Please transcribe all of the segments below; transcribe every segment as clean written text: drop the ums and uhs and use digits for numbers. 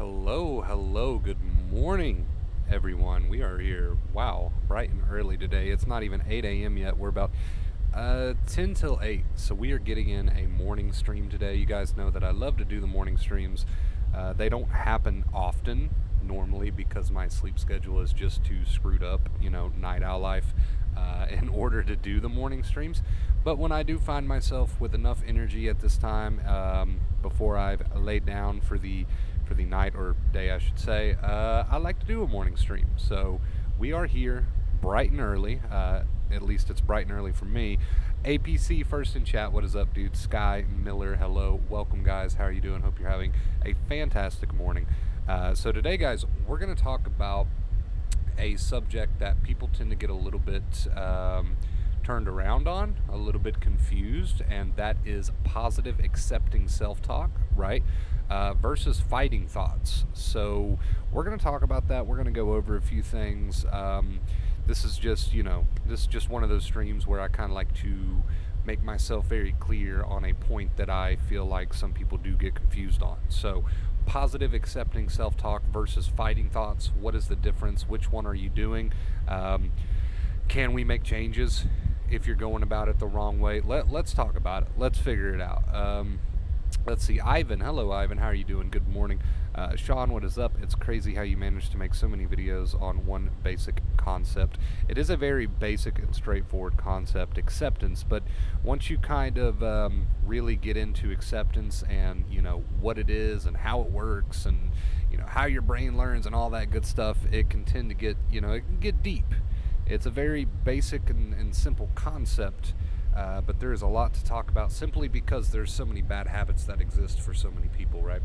Hello, good morning, everyone. We are here, wow, bright and early today. It's not even 8 a.m. yet. We're about 10 till 8, so we are getting in a morning stream today. You guys know that I love to do the morning streams. They don't happen often, normally, because my sleep schedule is just too screwed up, night owl life, in order to do the morning streams. But when I do find myself with enough energy at this time, before I've laid down for the night or day, I should say, I like to do a morning stream. So we are here bright and early. At least it's bright and early for me. APC first in chat. What is up, dude? Sky Miller, hello, welcome, guys. How are you doing? Hope you're having a fantastic morning. So today, guys, we're going to talk about a subject that people tend to get a little bit turned around on, a little bit confused, and that is positive accepting self-talk, right? Versus fighting thoughts. So we're going to talk about that. We're going to go over a few things. This is just one of those streams where I kind of like to make myself very clear on a point that I feel like some people do get confused on. So positive accepting self-talk versus fighting thoughts. What is the difference? Which one are you doing? Can we make changes if you're going about it the wrong way? Let's talk about it. Let's figure it out. Let's see, Ivan. Hello, Ivan. How are you doing? Good morning. Sean, what is up? It's crazy how you manage to make so many videos on one basic concept. It is a very basic and straightforward concept, acceptance, but once you kind of really get into acceptance and, what it is and how it works and, how your brain learns and all that good stuff, it can tend to get, it can get deep. It's a very basic and simple concept. But there is a lot to talk about simply because there's so many bad habits that exist for so many people, right?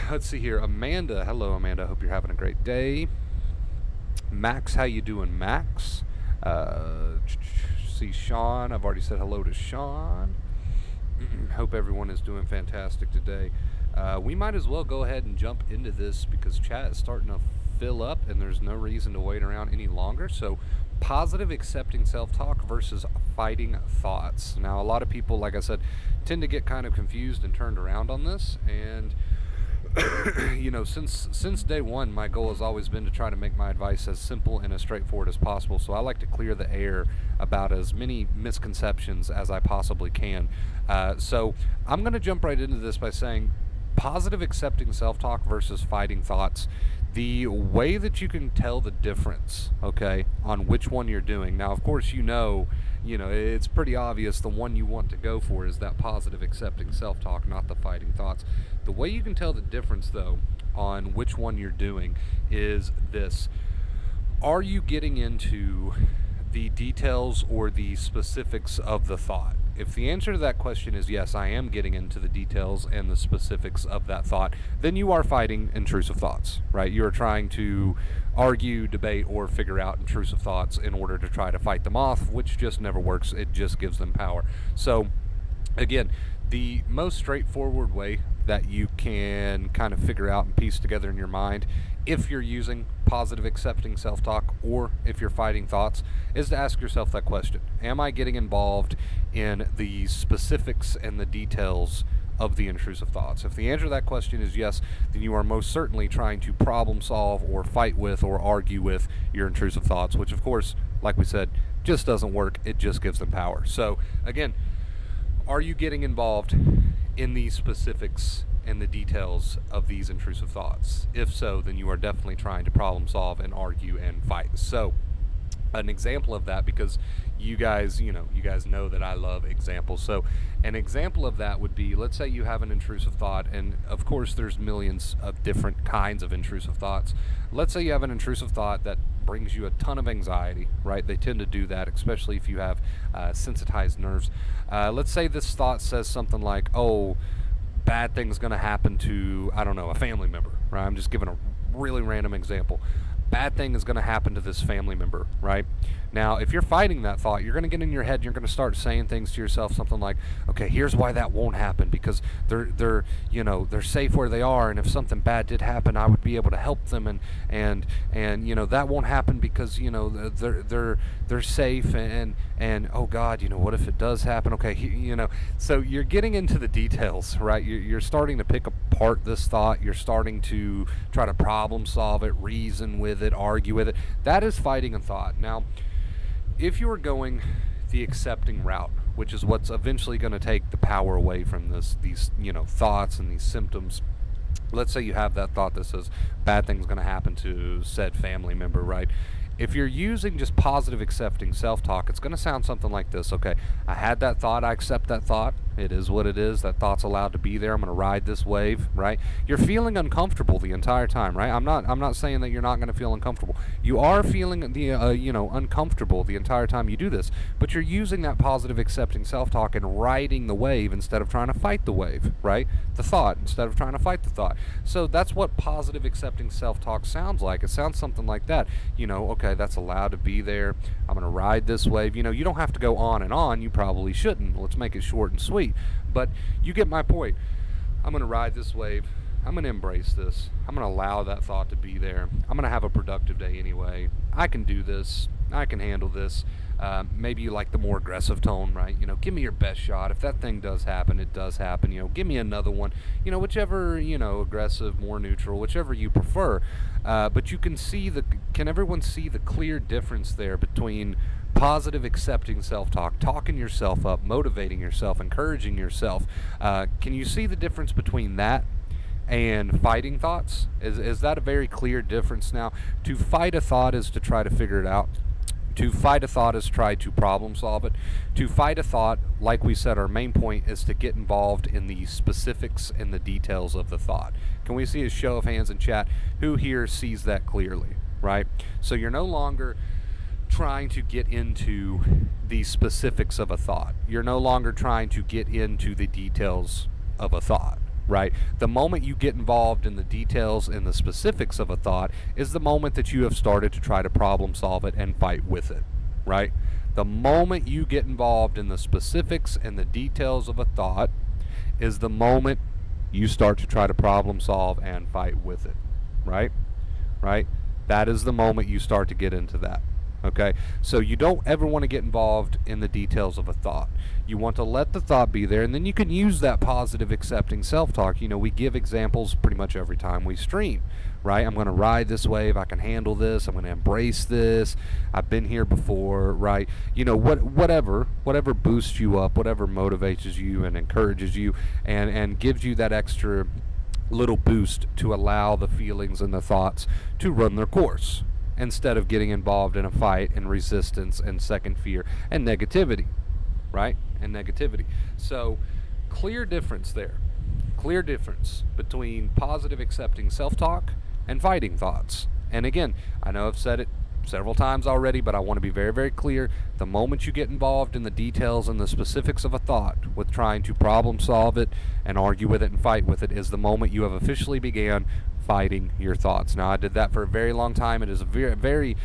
Let's see here. Amanda. Hello, Amanda. Hope you're having a great day. Max, how you doing, Max? See Sean. I've already said hello to Sean. Hope everyone is doing fantastic today. We might as well go ahead and jump into this because chat is starting to fill up and there's no reason to wait around any longer. So positive accepting self-talk versus fighting thoughts. Now, a lot of people, like I said, tend to get kind of confused and turned around on this. And, since day one, my goal has always been to try to make my advice as simple and as straightforward as possible. So I like to clear the air about as many misconceptions as I possibly can. So I'm going to jump right into this by saying positive accepting self-talk versus fighting thoughts. The way that you can tell the difference, okay, on which one you're doing. Now, of course, it's pretty obvious the one you want to go for is that positive accepting self-talk, not the fighting thoughts. The way you can tell the difference, though, on which one you're doing is this. Are you getting into the details or the specifics of the thought? If the answer to that question is yes, I am getting into the details and the specifics of that thought, then you are fighting intrusive thoughts, right? You are trying to argue, debate, or figure out intrusive thoughts in order to try to fight them off, which just never works. It just gives them power. So, again, the most straightforward way that you can kind of figure out and piece together in your mind, if you're using positive accepting self-talk or if you're fighting thoughts, is to ask yourself that question. Am I getting involved in the specifics and the details of the intrusive thoughts? If the answer to that question is yes, then you are most certainly trying to problem solve or fight with or argue with your intrusive thoughts, which of course, like we said, just doesn't work. It just gives them power. So again, are you getting involved in the specifics and the details of these intrusive thoughts? If so, then you are definitely trying to problem solve and argue and fight. So an example of that, because you guys know that I love examples. So an example of that would be, let's say you have an intrusive thought, and of course there's millions of different kinds of intrusive thoughts. Let's say you have an intrusive thought that brings you a ton of anxiety, right? They tend to do that, especially if you have sensitized nerves. Let's say this thought says something like, oh, bad thing's going to happen to, I don't know, a family member, right? I'm just giving a really random example. bad thing is going to happen to this family member, right? Now, if you're fighting that thought, you're going to get in your head, you're going to start saying things to yourself, something like, okay, here's why that won't happen, because they're safe where they are, and if something bad did happen, I would be able to help them, and that won't happen because they're safe, and oh God, what if it does happen? Okay, so you're getting into the details, right? You're starting to pick apart this thought. You're starting to try to problem solve it, reason with it, argue with it. That is fighting a thought. Now, if you are going the accepting route, which is what's eventually going to take the power away from these thoughts and these symptoms. Let's say you have that thought that says bad things going to happen to said family member, right? If you're using just positive accepting self-talk, it's going to sound something like this. Okay, I had that thought, I accept that thought. It is what it is. That thought's allowed to be there. I'm going to ride this wave, right? You're feeling uncomfortable the entire time, right? I'm not saying that you're not going to feel uncomfortable. You are feeling the uncomfortable the entire time you do this, but you're using that positive accepting self-talk and riding the wave instead of trying to fight the wave, right? The thought instead of trying to fight the thought. So that's what positive accepting self-talk sounds like. It sounds something like that. Okay, that's allowed to be there. I'm going to ride this wave. You don't have to go on and on. You probably shouldn't. Let's make it short and sweet. But you get my point. I'm going to ride this wave. I'm going to embrace this. I'm going to allow that thought to be there. I'm going to have a productive day anyway. I can do this. I can handle this. Maybe you like the more aggressive tone, right? Give me your best shot. If that thing does happen, it does happen. Give me another one. Whichever, aggressive, more neutral, whichever you prefer. But you can can everyone see the clear difference there between positive accepting self-talk, talking yourself up, motivating yourself, encouraging yourself? Can you see the difference between that and fighting thoughts? Is that a very clear difference now? To fight a thought is to try to figure it out. To fight a thought is try to problem solve it. To fight a thought, like we said, our main point is to get involved in the specifics and the details of the thought. Can we see a show of hands in chat? Who here sees that clearly, right? So you're no longer trying to get into the specifics of a thought. You're no longer trying to get into the details of a thought, right? The moment you get involved in the details and the specifics of a thought is the moment that you have started to try to problem solve it and fight with it, right? The moment you get involved in the specifics and the details of a thought is the moment you start to try to problem solve and fight with it, right? Right? That is the moment you start to get into that. Okay, so you don't ever want to get involved in the details of a thought. You want to let the thought be there, and then you can use that positive accepting self-talk. We give examples pretty much every time we stream, right? I'm going to ride this wave. I can handle this. I'm going to embrace this. I've been here before, right? Whatever boosts you up, whatever motivates you and encourages you and gives you that extra little boost to allow the feelings and the thoughts to run their course, instead of getting involved in a fight and resistance and second fear and negativity, right? And negativity. So, clear difference there. Clear difference between positive accepting self-talk and fighting thoughts. And again, I know I've said it several times already, but I want to be very, very clear. The moment you get involved in the details and the specifics of a thought with trying to problem solve it and argue with it and fight with it is the moment you have officially began fighting your thoughts. Now, I did that for a very long time. It is a very, very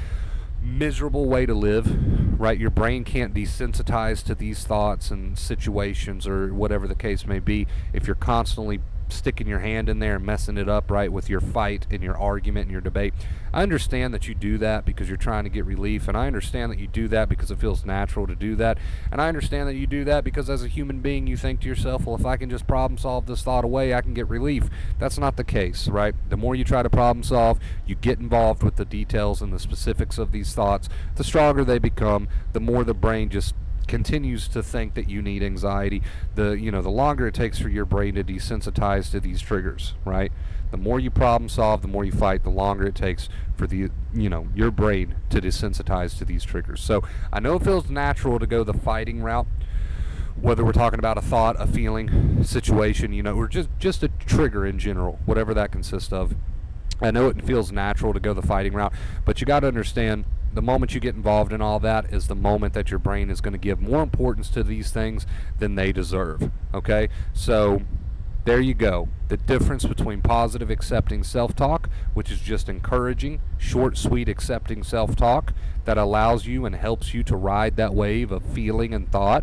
miserable way to live, right? Your brain can't desensitize to these thoughts and situations or whatever the case may be if you're constantly sticking your hand in there and messing it up, right, with your fight and your argument and your debate. I understand that you do that because you're trying to get relief, and I understand that you do that because it feels natural to do that, and I understand that you do that because as a human being you think to yourself, well, if I can just problem solve this thought away, I can get relief. That's not the case, right? The more you try to problem solve, you get involved with the details and the specifics of these thoughts, the stronger they become, the more the brain just continues to think that you need anxiety. The longer it takes for your brain to desensitize to these triggers, right? The more you problem solve, the more you fight, the longer it takes for your brain to desensitize to these triggers. So I know it feels natural to go the fighting route, whether we're talking about a thought, a feeling, situation, or just a trigger in general, whatever that consists of. I know it feels natural to go the fighting route, but you got to understand the moment you get involved in all that is the moment that your brain is going to give more importance to these things than they deserve. Okay, so There you go. The difference between positive accepting self-talk, which is just encouraging, short, sweet, accepting self-talk that allows you and helps you to ride that wave of feeling and thought,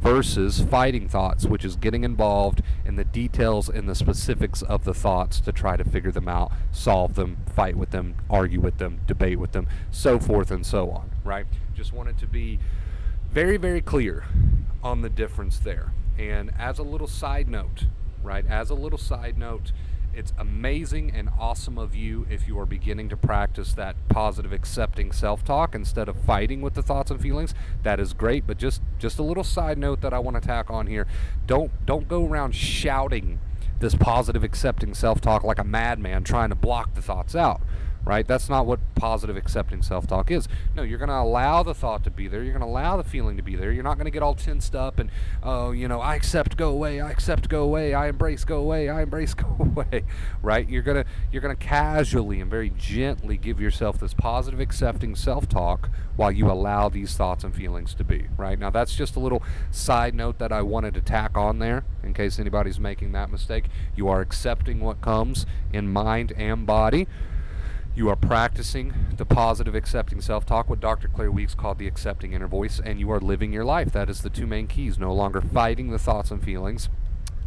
versus fighting thoughts, which is getting involved in the details and the specifics of the thoughts to try to figure them out, solve them, fight with them, argue with them, debate with them, so forth and so on, right? Just wanted to be very, very clear on the difference there. And as a little side note, right, it's amazing and awesome of you if you are beginning to practice that positive accepting self-talk instead of fighting with the thoughts and feelings. That is great, but just a little side note that I want to tack on here. Don't go around shouting this positive accepting self-talk like a madman trying to block the thoughts out. Right? That's not what positive accepting self-talk is. No, you're going to allow the thought to be there. You're going to allow the feeling to be there. You're not going to get all tensed up and, oh, I accept, go away. I accept, go away. I embrace, go away. I embrace, go away. Right? You're going to casually and very gently give yourself this positive accepting self-talk while you allow these thoughts and feelings to be. Right? Now, that's just a little side note that I wanted to tack on there in case anybody's making that mistake. You are accepting what comes in mind and body. You are practicing the positive accepting self-talk, what Dr. Claire Weeks called the accepting inner voice, and you are living your life. That is the two main keys. No longer fighting the thoughts and feelings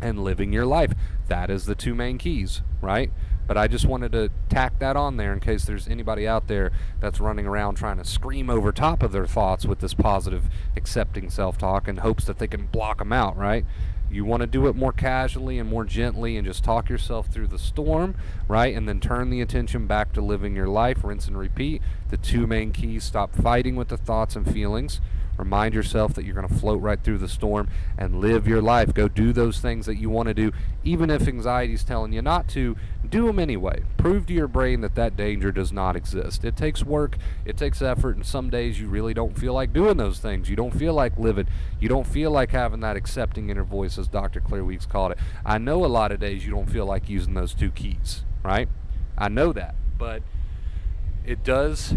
and living your life. That is the two main keys, right? But I just wanted to tack that on there in case there's anybody out there that's running around trying to scream over top of their thoughts with this positive accepting self-talk in hopes that they can block them out, right? You want to do it more casually and more gently and just talk yourself through the storm, right? And then turn the attention back to living your life, rinse and repeat. The two main keys: stop fighting with the thoughts and feelings. Remind yourself that you're going to float right through the storm and live your life. Go do those things that you want to do, even if anxiety is telling you not to. Do them anyway. Prove to your brain that that danger does not exist. It takes work, it takes effort, and some days you really don't feel like doing those things. You don't feel like living. You don't feel like having that accepting inner voice, as Dr. Claire Weeks called it. I know a lot of days you don't feel like using those two keys, right? I know that, but it does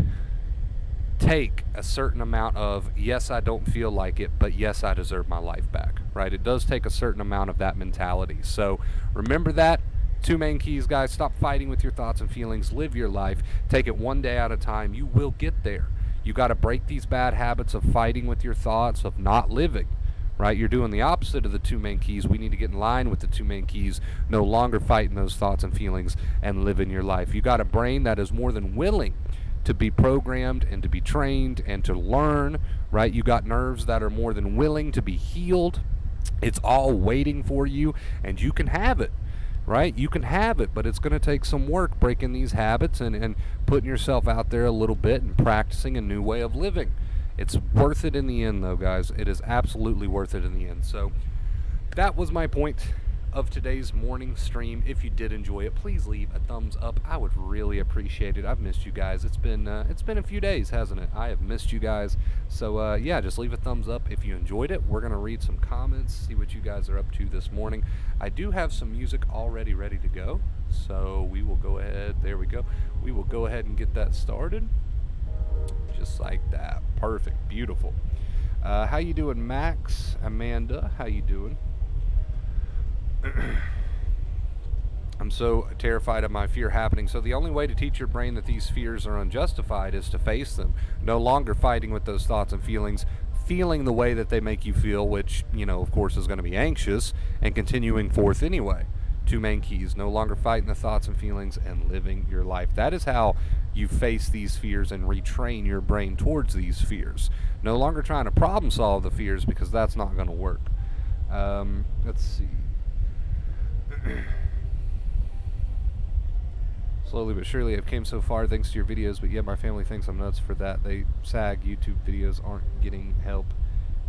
take a certain amount of, yes, I don't feel like it, but yes, I deserve my life back, right? It does take a certain amount of that mentality. So remember that. Two main keys, guys. Stop fighting with your thoughts and feelings. Live your life. Take it one day at a time. You will get there. You got to break these bad habits of fighting with your thoughts, of not living, right? You're doing the opposite of the two main keys. We need to get in line with the two main keys. No longer fighting those thoughts and feelings and living your life. You got a brain that is more than willing to be programmed and to be trained and to learn, right? You got nerves that are more than willing to be healed. It's all waiting for you, and you can have it, right? You can have it, but it's going to take some work breaking these habits and putting yourself out there a little bit and practicing a new way of living. It's worth it in the end, though, guys. It is absolutely worth it in the end. So that was my point of today's morning stream. If you did enjoy it, please leave a thumbs up. I would really appreciate it. I've missed you guys. It's been a few days, hasn't it? I have missed you guys. So yeah, just leave a thumbs up if you enjoyed it. We're gonna read some comments, see what you guys are up to this morning. I do have some music already ready to go, so we will go ahead. There we go. We will go ahead and get that started, just like that. Perfect, beautiful. How you doing, Max? Amanda, how you doing? I'm so terrified of my fear happening. So the only way to teach your brain that these fears are unjustified is to face them. No longer fighting with those thoughts and feelings, feeling the way that they make you feel, which, of course is going to be anxious, and continuing forth anyway. Two main keys: no longer fighting the thoughts and feelings and living your life. That is how you face these fears and retrain your brain towards these fears. No longer trying to problem solve the fears, because that's not going to work. Let's see. Slowly but surely I've came so far thanks to your videos, but yet my family thinks I'm nuts for that. They sag YouTube videos aren't getting help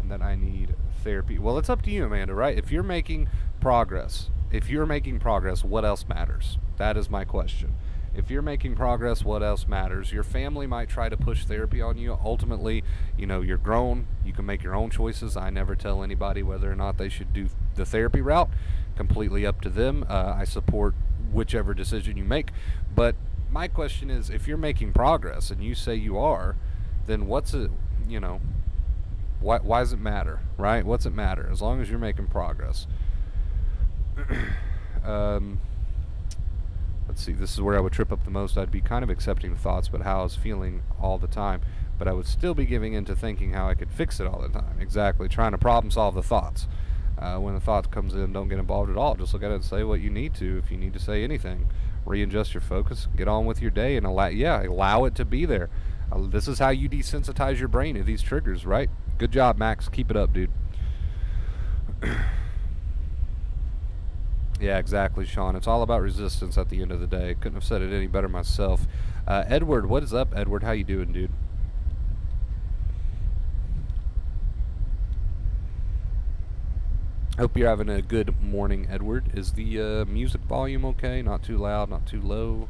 and that I need therapy. Well, it's up to you, Amanda, right? If you're making progress, what else matters? That is my question. If you're making progress, what else matters? Your family might try to push therapy on you. Ultimately, you're grown. You can make your own choices. I never tell anybody whether or not they should do the therapy route. Completely up to them. I support whichever decision you make. But my question is, if you're making progress and you say you are, then why does it matter, right? What's it matter? As long as you're making progress. um, let's see, this is where I would trip up the most. I'd be kind of accepting the thoughts, but how I was feeling all the time. But I would still be giving into thinking how I could fix it all the time. Exactly, trying to problem solve the thoughts. When the thought comes in, don't get involved at all. Just look at it and say what you need to. If you need to say anything, readjust your focus, get on with your day, and allow it to be there. This is how you desensitize your brain to these triggers, right? Good job, Max. Keep it up, dude. Yeah, exactly, Sean. It's all about resistance at the end of the day. Couldn't have said it any better myself. Edward, what is up, Edward? How you doing, dude? Hope you're having a good morning, Edward. Is the music volume okay? Not too loud, not too low?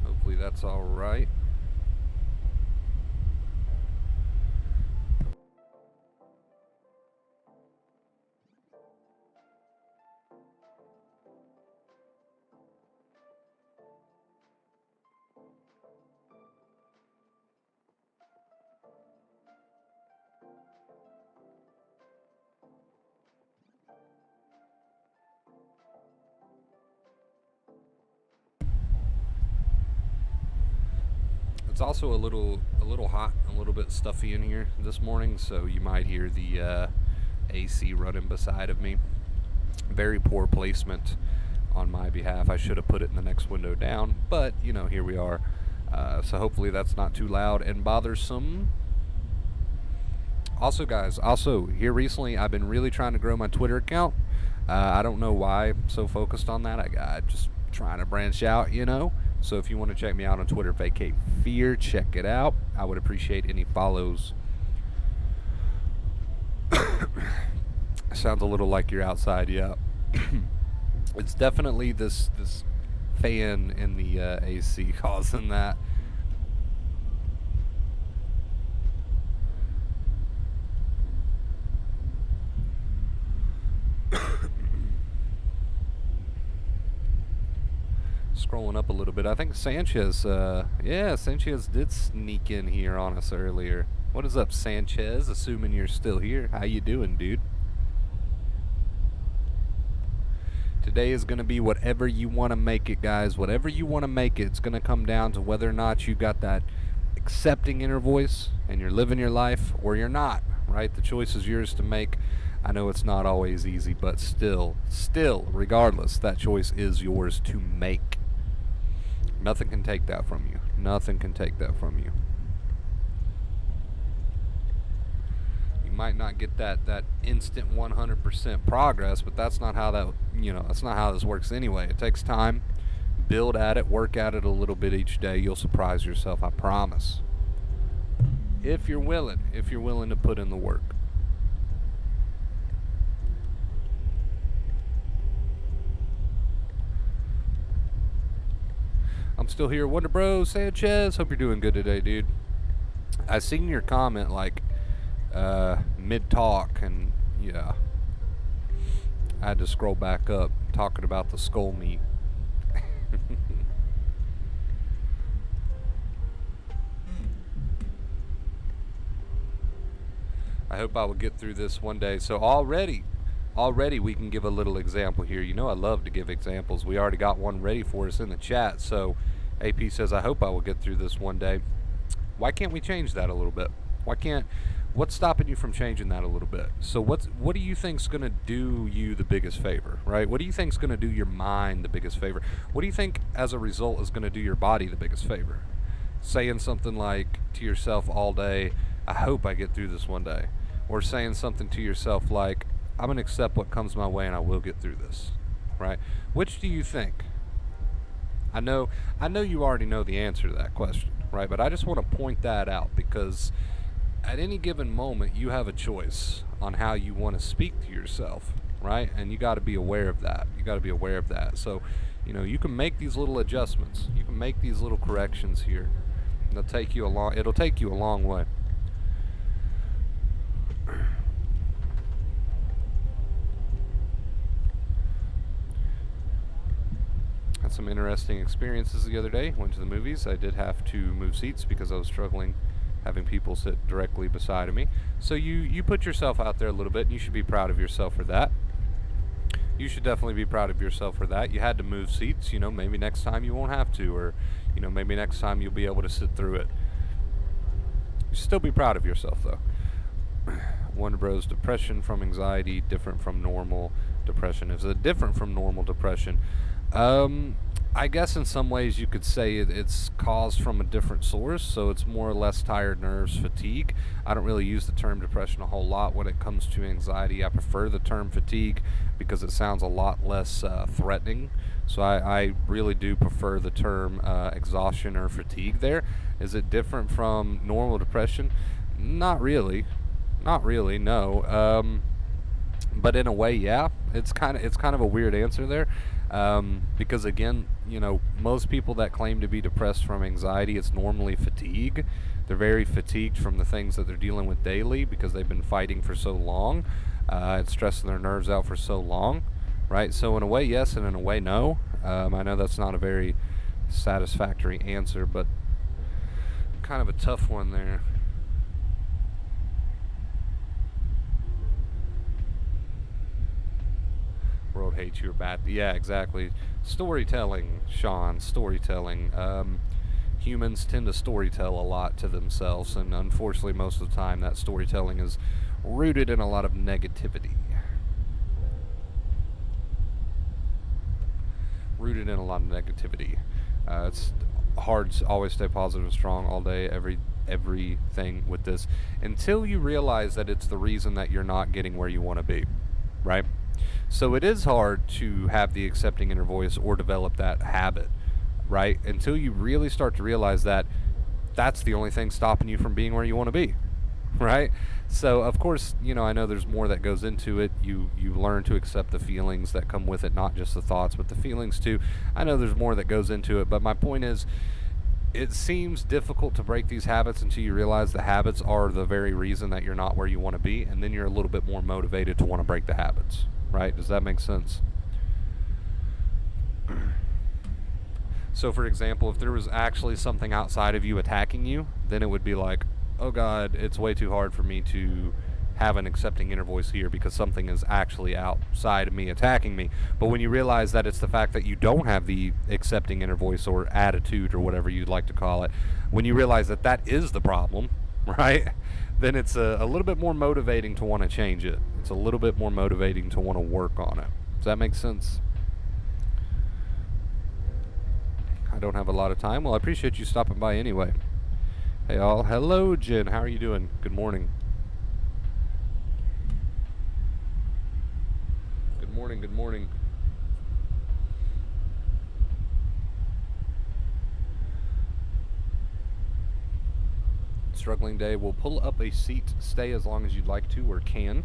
Hopefully that's all right. It's also a little hot, a little bit stuffy in here this morning, so you might hear the AC running beside of me. Very poor placement on my behalf. I should have put it in the next window down, but here we are. So hopefully that's not too loud and bothersome. Also, guys, here recently I've been really trying to grow my Twitter account. I don't know why I'm so focused on that. I just trying to branch out. So if you want to check me out on Twitter, Vacate Fear, check it out. I would appreciate any follows. Sounds a little like you're outside, yeah. It's definitely this fan in the AC causing that. Scrolling up a little bit, I think Sanchez, Sanchez did sneak in here on us earlier. What is up, Sanchez? Assuming you're still here. How you doing, dude? Today is going to be whatever you want to make it, guys. Whatever you want to make it. It's going to come down to whether or not you got that accepting inner voice and you're living your life, or you're not, right? The choice is yours to make. I know it's not always easy, but still, regardless, that choice is yours to make. Nothing can take that from you. Nothing can take that from you. You might not get that instant 100% progress, but that's not how that's not how this works anyway. It takes time. Build at it, work at it a little bit each day. You'll surprise yourself, I promise. If you're willing to put in the work. I'm still here. Wonder Bro Sanchez. Hope you're doing good today, dude. I seen your comment mid talk, and yeah, I had to scroll back up talking about the skull meat. I hope I will get through this one day. So already we can give a little example here. I love to give examples. We already got one ready for us in the chat. So AP says, I hope I will get through this one day. Why can't we change that a little bit? What's stopping you from changing that a little bit? So what do you think's going to do you the biggest favor, right? What do you think's going to do your mind the biggest favor? What do you think as a result is going to do your body the biggest favor? Saying something like to yourself all day, I hope I get through this one day. Or saying something to yourself like, I'm going to accept what comes my way and I will get through this, right? Which do you think? I know you already know the answer to that question, right? But I just want to point that out because at any given moment you have a choice on how you want to speak to yourself, right? And you got to be aware of that. So, you can make these little adjustments. You can make these little corrections here. It'll take you a long way. Had some interesting experiences the other day. Went to the movies. I did have to move seats because I was struggling having people sit directly beside of me. So you put yourself out there a little bit, and you should be proud of yourself for that. You should definitely be proud of yourself for that. You had to move seats, maybe next time you won't have to, or, maybe next time you'll be able to sit through it. You should still be proud of yourself, though. Wonder Bros, depression from anxiety, different from normal depression. Is it different from normal depression? I guess in some ways you could say it's caused from a different source, so it's more or less tired nerves, fatigue. I don't really use the term depression a whole lot when it comes to anxiety. I prefer the term fatigue because it sounds a lot less threatening. So I really do prefer the term exhaustion or fatigue there. Is it different from normal depression? Not really. Not really, no. But in a way, yeah. It's kind of a weird answer there, because again, most people that claim to be depressed from anxiety, it's normally fatigue. They're very fatigued from the things that they're dealing with daily because they've been fighting for so long, and stressing their nerves out for so long, right? So in a way, yes, and in a way, no. I know that's not a very satisfactory answer, but kind of a tough one there. World hates you or bad. Yeah, exactly. Storytelling, Sean. Storytelling. Humans tend to storytell a lot to themselves, and unfortunately, most of the time, that storytelling is rooted in a lot of negativity. Rooted in a lot of negativity. It's hard to always stay positive and strong all day, everything with this, until you realize that it's the reason that you're not getting where you want to be, right? So it is hard to have the accepting inner voice or develop that habit, right? Until you really start to realize that that's the only thing stopping you from being where you want to be, right? So of course, I know there's more that goes into it. You learn to accept the feelings that come with it, not just the thoughts, but the feelings too. I know there's more that goes into it, but my point is, it seems difficult to break these habits until you realize the habits are the very reason that you're not where you want to be, and then you're a little bit more motivated to want to break the habits, right? Does that make sense? So for example, if there was actually something outside of you attacking you, then it would be like, oh God, it's way too hard for me to have an accepting inner voice here because something is actually outside of me attacking me. But when you realize that it's the fact that you don't have the accepting inner voice or attitude or whatever you'd like to call it, when you realize that that is the problem, right, then it's a little bit more motivating to want to change it. It's a little bit more motivating to want to work on it. Does that make sense? I don't have a lot of time. Well, I appreciate you stopping by anyway. Hey all. Hello, Jen. How are you doing? Good morning. Good morning. Good morning. Struggling day. We'll pull up a seat. Stay as long as you'd like to or can.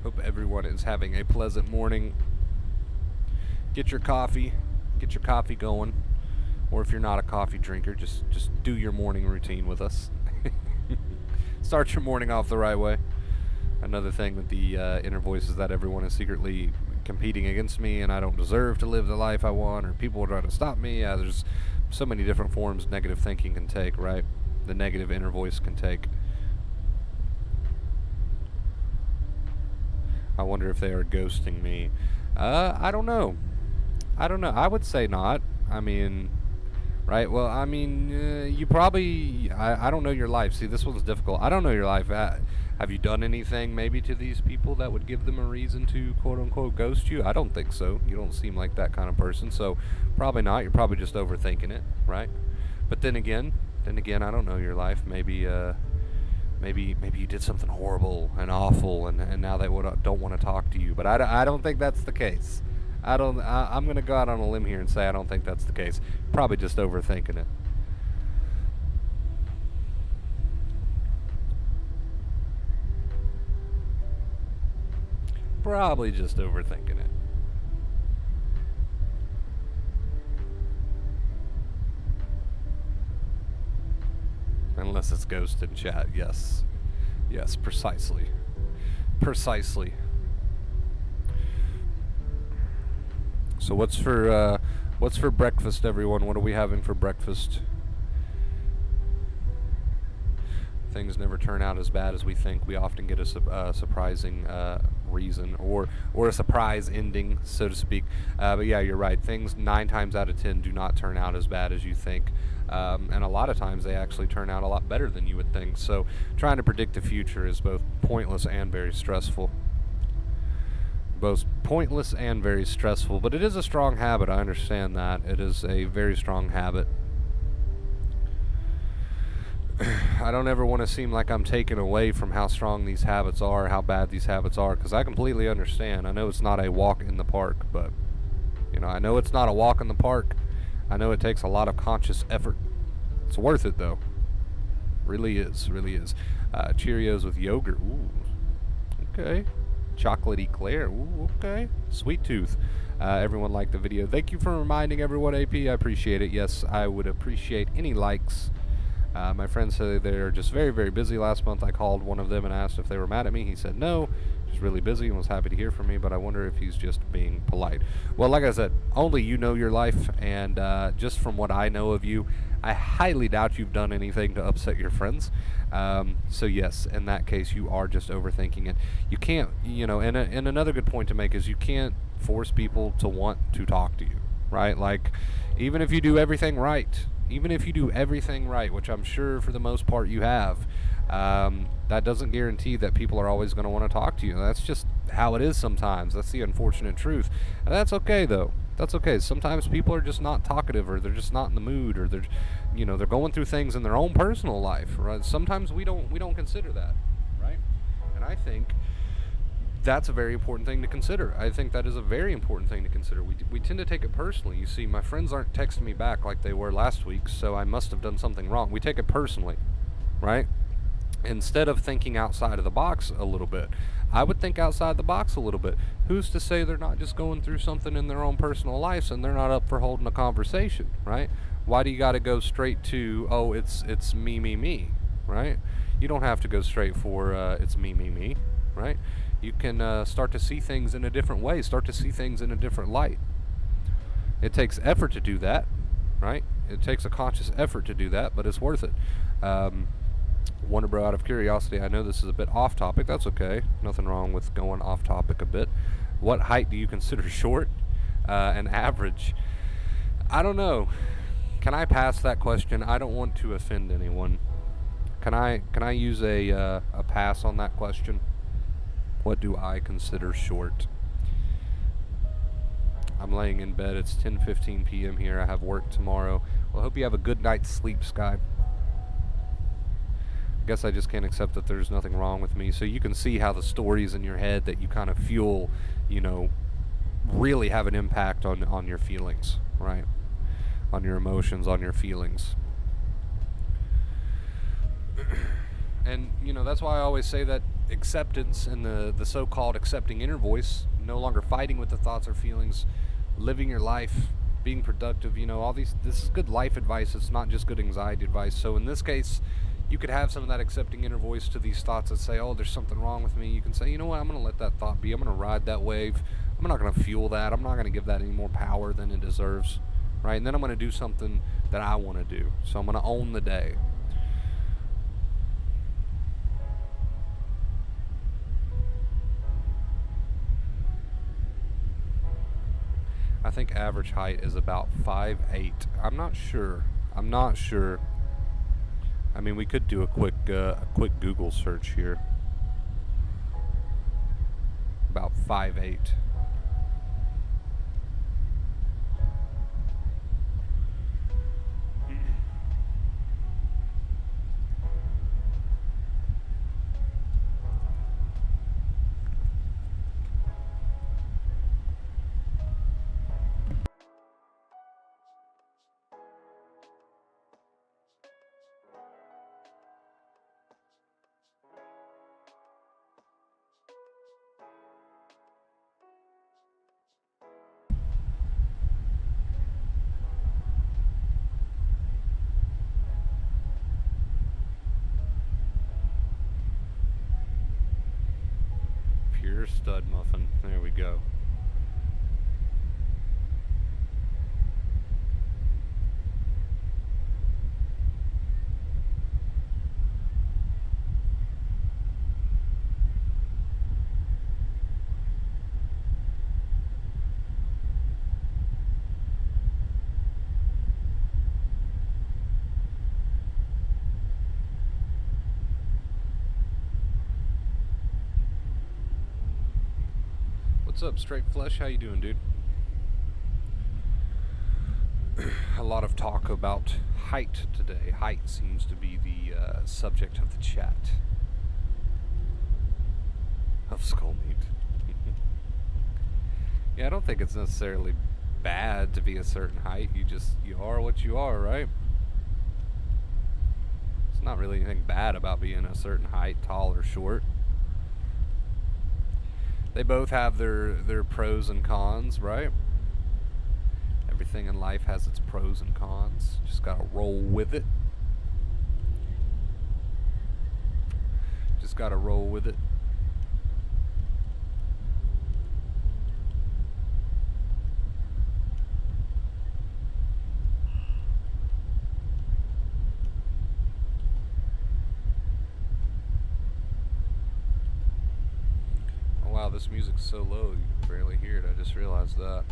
Hope everyone is having a pleasant morning. Get your coffee. Get your coffee going. Or if you're not a coffee drinker, just do your morning routine with us. Start your morning off the right way. Another thing with the inner voice is that everyone is secretly competing against me and I don't deserve to live the life I want, or people are trying to stop me. Yeah, there's so many different forms negative thinking can take, right? The negative inner voice can take. I wonder if they are ghosting me. I don't know. I would say not. I mean, right? Well, I mean, you probably. I don't know your life. See, this one's difficult. I don't know your life. Have you done anything maybe to these people that would give them a reason to quote unquote ghost you? I don't think so. You don't seem like that kind of person. So probably not. You're probably just overthinking it, right? But then again, I don't know your life. Maybe you did something horrible and awful, and now they don't want to talk to you. But I don't think that's the case. I'm going to go out on a limb here and say I don't think that's the case. Probably just overthinking it. probably just overthinking it. Unless it's ghost in chat, yes. Yes, precisely. Precisely. So what's for breakfast, everyone? What are we having for breakfast? Things never turn out as bad as we think. We often get a surprising reason or a surprise ending, so to speak. But yeah, you're right. Things 9 times out of 10 do not turn out as bad as you think. And a lot of times they actually turn out a lot better than you would think. So trying to predict the future is both pointless and very stressful. Both pointless and very stressful. But it is a strong habit. I understand that. It is a very strong habit. I don't ever want to seem like I'm taken away from how strong these habits are, how bad these habits are, because I completely understand. I know it's not a walk in the park, but, I know it's not a walk in the park. I know it takes a lot of conscious effort. It's worth it, though. Really is, really is. Cheerios with yogurt. Ooh, okay. Chocolate eclair. Ooh, okay. Sweet tooth. Everyone liked the video. Thank you for reminding everyone, AP. I appreciate it. Yes, I would appreciate any likes. My friends said they're just very, very busy. Last month I called one of them and asked if they were mad at me. He said no, he's really busy and was happy to hear from me, but I wonder if he's just being polite. Well, like I said, only you know your life, and just from what I know of you, I highly doubt you've done anything to upset your friends. So yes, in that case, you are just overthinking it. You can't, and another good point to make is you can't force people to want to talk to you, right? Like, even if you do everything right, which I'm sure for the most part you have, that doesn't guarantee that people are always going to want to talk to you. That's just how it is sometimes. That's the unfortunate truth. And that's okay, though. That's okay. Sometimes people are just not talkative, or they're just not in the mood, or they're going through things in their own personal life. Right? Sometimes we don't consider that, right? And I think that's a very important thing to consider. I think that is a very important thing to consider. We tend to take it personally. You see, my friends aren't texting me back like they were last week, so I must have done something wrong. We take it personally, right? Instead of thinking outside of the box a little bit, I would think outside the box a little bit. Who's to say they're not just going through something in their own personal lives and they're not up for holding a conversation, right? Why do you got to go straight to, oh, it's me, right? You don't have to go straight for it's me, right? You can start to see things in a different way, start to see things in a different light. It takes effort to do that, right? It takes a conscious effort to do that, but it's worth it. Wonder Bro, out of curiosity, I know this is a bit off topic. That's okay. Nothing wrong with going off topic a bit. What height do you consider short and average? I don't know. Can I pass that question? I don't want to offend anyone. Can I use a pass on that question? What do I consider short? I'm laying in bed. It's 10:15 p.m. here. I have work tomorrow. Well, I hope you have a good night's sleep, Sky. I guess I just can't accept that there's nothing wrong with me. So you can see how the stories in your head that you kind of fuel, really have an impact on your feelings, right? On your emotions, on your feelings. And, that's why I always say that acceptance and the so-called accepting inner voice, no longer fighting with the thoughts or feelings, living your life, being productive, this is good life advice. It's not just good anxiety advice. So in this case, you could have some of that accepting inner voice to these thoughts that say, oh, there's something wrong with me. You can say, you know what, I'm going to let that thought be. I'm going to ride that wave. I'm not going to fuel that. I'm not going to give that any more power than it deserves, right? And then I'm going to do something that I want to do. So I'm going to own the day. I think average height is about 5'8". I'm not sure. I mean, we could do a quick Google search here. About 5'8". You're a stud, Muffin. There we go. What's up, Straight Flesh? How you doing, dude? A lot of talk about height today. Height seems to be the subject of the chat. Of skull meat. Yeah, I don't think it's necessarily bad to be a certain height. You are what you are, right? It's not really anything bad about being a certain height, tall or short. They both have their pros and cons, right? Everything in life has its pros and cons. Just gotta roll with it. Just gotta roll with it. Oh wow, this music's so low you can barely hear it. I just realized that.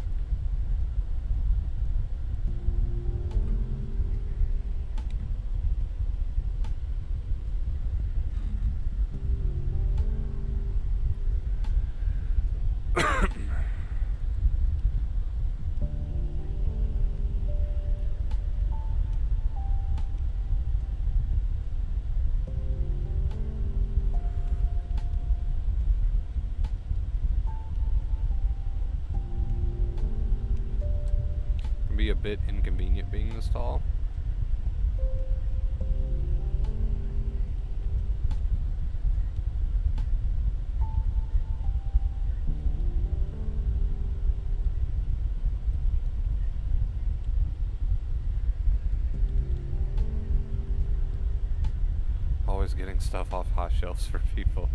Be a bit inconvenient being this tall. Always getting stuff off hot shelves for people.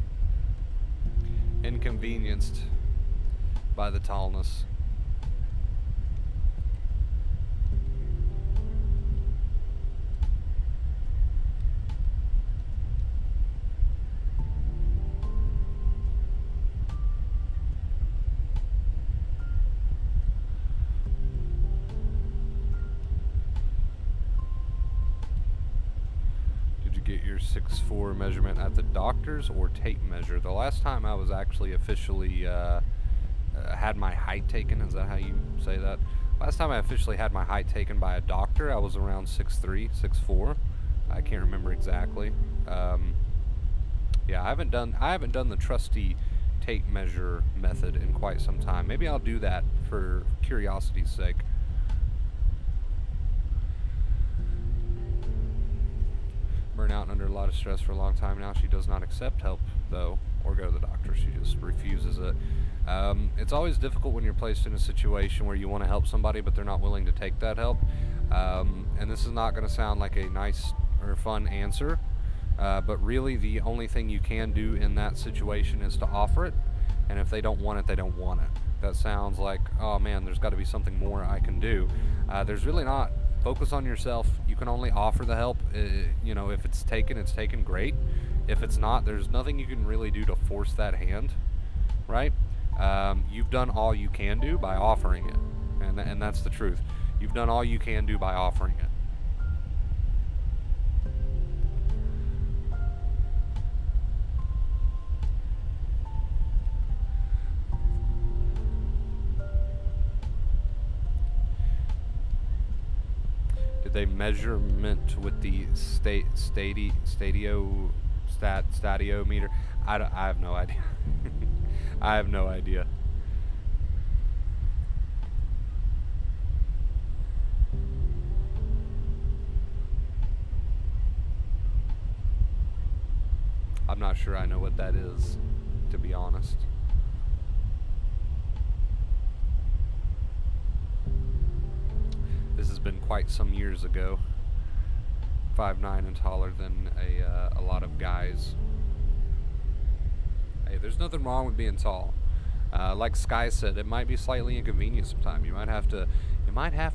Inconvenienced by the tallness. Get your 6'4" measurement at the doctor's or tape measure? The last time I was actually officially had my height taken, is that how you say that? Last time I officially had my height taken by a doctor, I was around 6'3", 6'4". I can't remember exactly. Yeah, I haven't done the trusty tape measure method in quite some time. Maybe I'll do that for curiosity's sake. Burnout and under a lot of stress for a long time now. She does not accept help, though, or go to the doctor. She just refuses it. It's always difficult when you're placed in a situation where you want to help somebody, but they're not willing to take that help. And this is not going to sound like a nice or fun answer, but really the only thing you can do in that situation is to offer it. And if they don't want it, they don't want it. That sounds like, oh man, there's got to be something more I can do. There's really not. Focus on yourself. You can only offer the help. You know, if it's taken, great. If it's not, there's nothing you can really do to force that hand, right? You've done all you can do by offering it, and that's the truth. You've done all you can do by offering it. They measurement with the statiometer. I have no idea. I have no idea. I'm not sure I know what that is, to be honest. This has been quite some years ago. 5'9" and taller than a lot of guys. Hey, There's nothing wrong with being tall. Like Sky said, it might be slightly inconvenient sometimes. You might have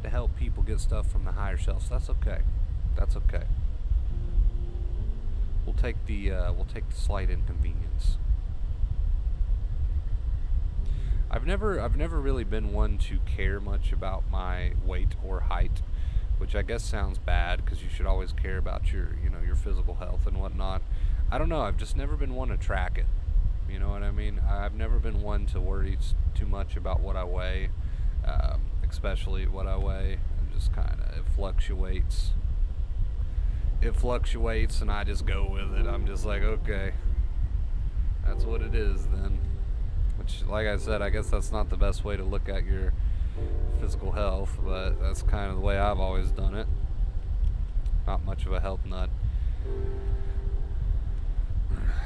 to help people get stuff from the higher shelves. That's okay. That's okay. We'll take the slight inconvenience. I've never really been one to care much about my weight or height, which I guess sounds bad because you should always care about your physical health and whatnot. I don't know. I've just never been one to track it. You know what I mean? I've never been one to worry too much about what I weigh, especially what I weigh. And just kind of it fluctuates. It fluctuates, and I just go with it. I'm just like, okay, that's what it is then. Which, like I said, I guess that's not the best way to look at your physical health, but that's kind of the way I've always done it. Not much of a health nut.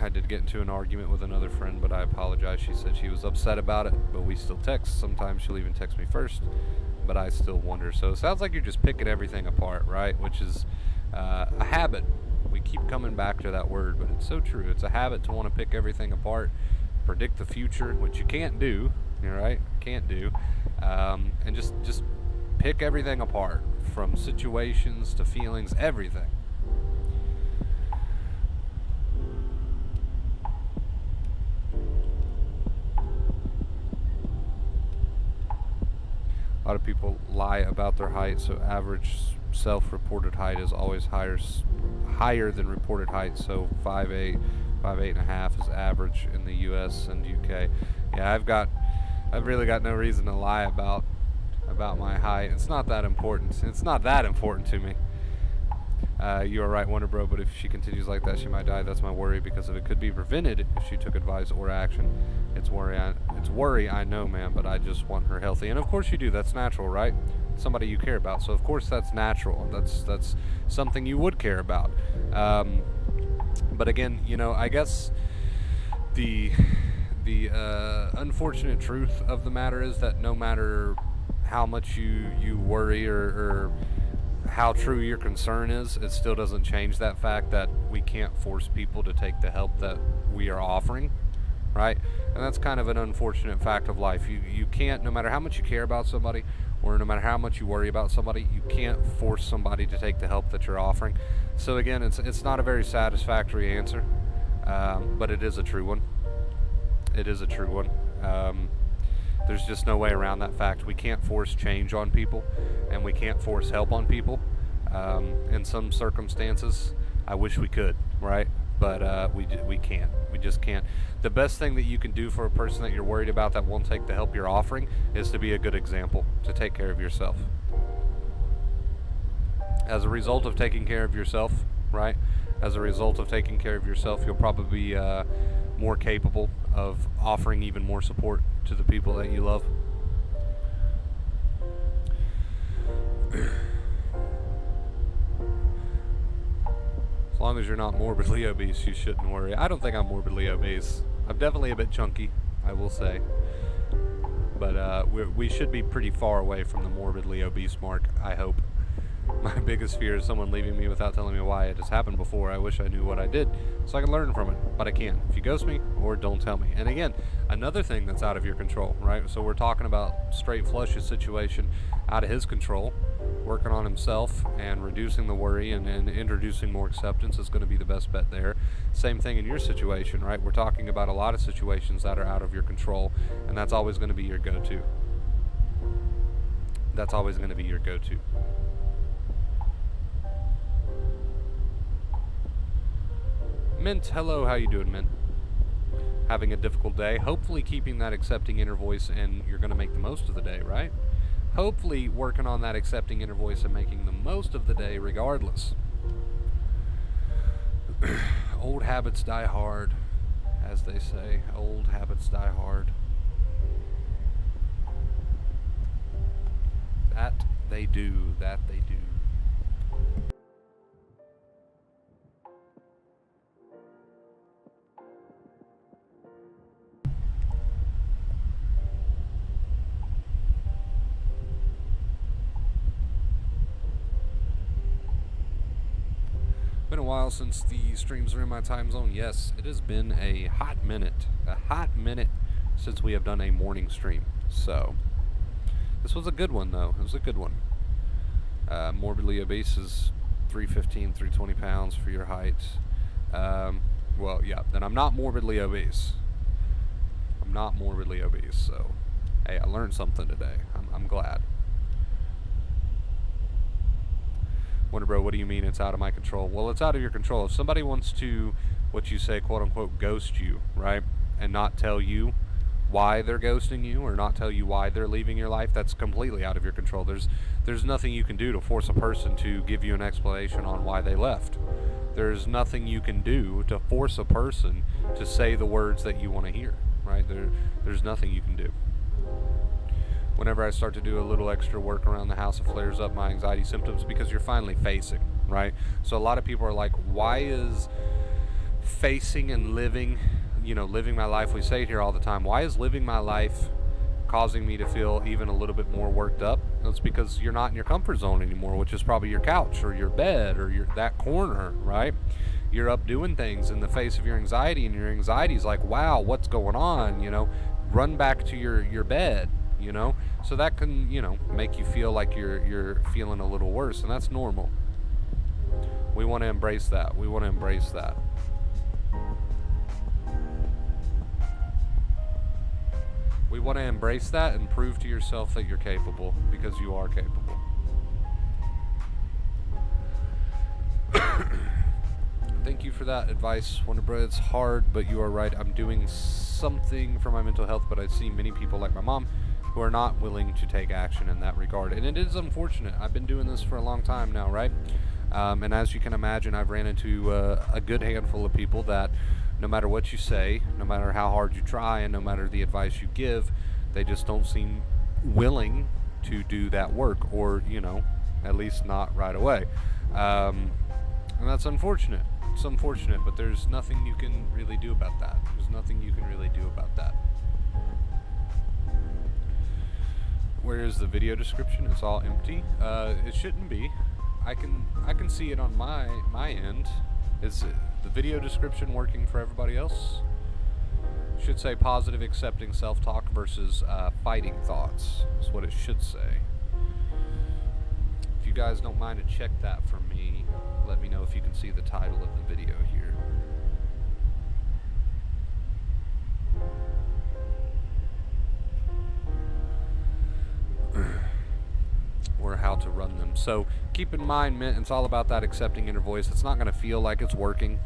I did get into an argument with another friend, but I apologize. She said she was upset about it, but we still text. Sometimes she'll even text me first, but I still wonder. So it sounds like you're just picking everything apart, right? Which is a habit. We keep coming back to that word, but it's so true. It's a habit to want to pick everything apart, predict the future, which you can't do, right? Can't do, and just pick everything apart, from situations to feelings, everything. A lot of people lie about their height, so average self-reported height is always higher than reported height. So 5'8", 5'8.5" is average in the U.S. and UK. Yeah, I've really got no reason to lie about my height. It's not that important. It's not that important to me. You are right, Wonder Bro, but if she continues like that, she might die. That's my worry, because if it could be prevented if she took advice or action. It's worry, I know, man, but I just want her healthy. And of course you do. That's natural, right? Somebody you care about. So of course that's natural. That's something you would care about. But again, I guess the unfortunate truth of the matter is that no matter how much you worry or how true your concern is, it still doesn't change that fact that we can't force people to take the help that we are offering, right? And that's kind of an unfortunate fact of life. You can't, no matter how much you care about somebody, or no matter how much you worry about somebody, you can't force somebody to take the help that you're offering. So again, it's not a very satisfactory answer, but it is a true one. It is a true one. There's just no way around that fact. We can't force change on people, and we can't force help on people. In some circumstances, I wish we could, right? But we can't. We just can't. The best thing that you can do for a person that you're worried about that won't take the help you're offering is to be a good example, to take care of yourself. As a result of taking care of yourself, right? As a result of taking care of yourself, you'll probably be more capable of offering even more support to the people that you love. As long as you're not morbidly obese, you shouldn't worry. I don't think I'm morbidly obese. I'm definitely a bit chunky, I will say. But we should be pretty far away from the morbidly obese mark, I hope. My biggest fear is someone leaving me without telling me why. It has happened before. I wish I knew what I did so I can learn from it, but I can't. If you ghost me, or don't tell me. And again, another thing that's out of your control, right? So we're talking about Straight Flush's situation out of his control. Working on himself and reducing the worry and introducing more acceptance is going to be the best bet there. Same thing in your situation, right? We're talking about a lot of situations that are out of your control, and that's always going to be your go-to. That's always going to be your go-to. Mint, hello, how you doing, Mint? Having a difficult day. Hopefully keeping that accepting inner voice, and you're going to make the most of the day, right? Hopefully working on that accepting inner voice and making the most of the day regardless. Old habits die hard, as they say. Old habits die hard. That they do. That they do. while since the streams are in my time zone. Yes, it has been a hot minute since we have done a morning stream. So, this was a good one, though. It was a good one. Morbidly obese is 315, 320 pounds for your height. Well, yeah, then I'm not morbidly obese. I'm not morbidly obese, so, hey, I learned something today. I'm glad. Wonder Bro, what do you mean it's out of my control? Well, it's out of your control. If somebody wants to, what you say, quote unquote, ghost you, right, and not tell you why they're ghosting you or not tell you why they're leaving your life, that's completely out of your control. There's nothing you can do to force a person to give you an explanation on why they left. There's nothing you can do to force a person to say the words that you want to hear, right? There's nothing you can do. Whenever I start to do a little extra work around the house, it flares up my anxiety symptoms because you're finally facing, right? So a lot of people are like, why is facing and living my life, we say it here all the time, why is living my life causing me to feel even a little bit more worked up? It's because you're not in your comfort zone anymore, which is probably your couch or your bed or that corner, right? You're up doing things in the face of your anxiety, and your anxiety is like, wow, what's going on? Run back to your bed. So that can, make you feel like you're feeling a little worse, and that's normal. We want to embrace that. We want to embrace that. We want to embrace that and prove to yourself that you're capable, because you are capable. Thank you for that advice, Wonder Bro. It's hard, but you are right. I'm doing something for my mental health, but I see many people like my mom who are not willing to take action in that regard. And it is unfortunate. I've been doing this for a long time now, right? And as you can imagine, I've ran into a good handful of people that no matter what you say, no matter how hard you try, and no matter the advice you give, they just don't seem willing to do that work, or, at least not right away. And that's unfortunate. It's unfortunate, but there's nothing you can really do about that. There's nothing you can really do about that. Where is the video description? It's all empty. It shouldn't be. I can see it on my end. Is the video description working for everybody else? Should say positive accepting self-talk versus fighting thoughts. That's what it should say. If you guys don't mind to check that for me, let me know if you can see the title of the video here. Or how to run them. So keep in mind, it's all about that accepting inner voice. It's not going to feel like it's working,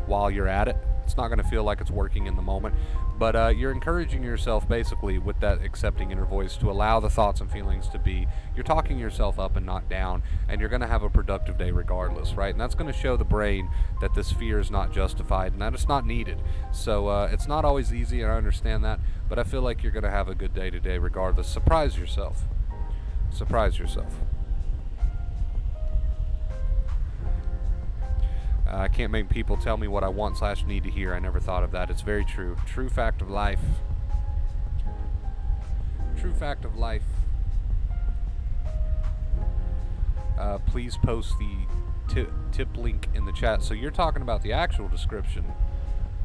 while you're at it. It's not going to feel like it's working in the moment. But you're encouraging yourself basically with that accepting inner voice to allow the thoughts and feelings to be. You're talking yourself up and not down, and you're going to have a productive day regardless, right? And that's going to show the brain that this fear is not justified and that it's not needed. So it's not always easy, and I understand that, but I feel like you're going to have a good day today regardless. Surprise yourself. Surprise yourself. I can't make people tell me what I want / need to hear. I never thought of that. It's very true. True fact of life. True fact of life. Please post the tip link in the chat. So you're talking about the actual description.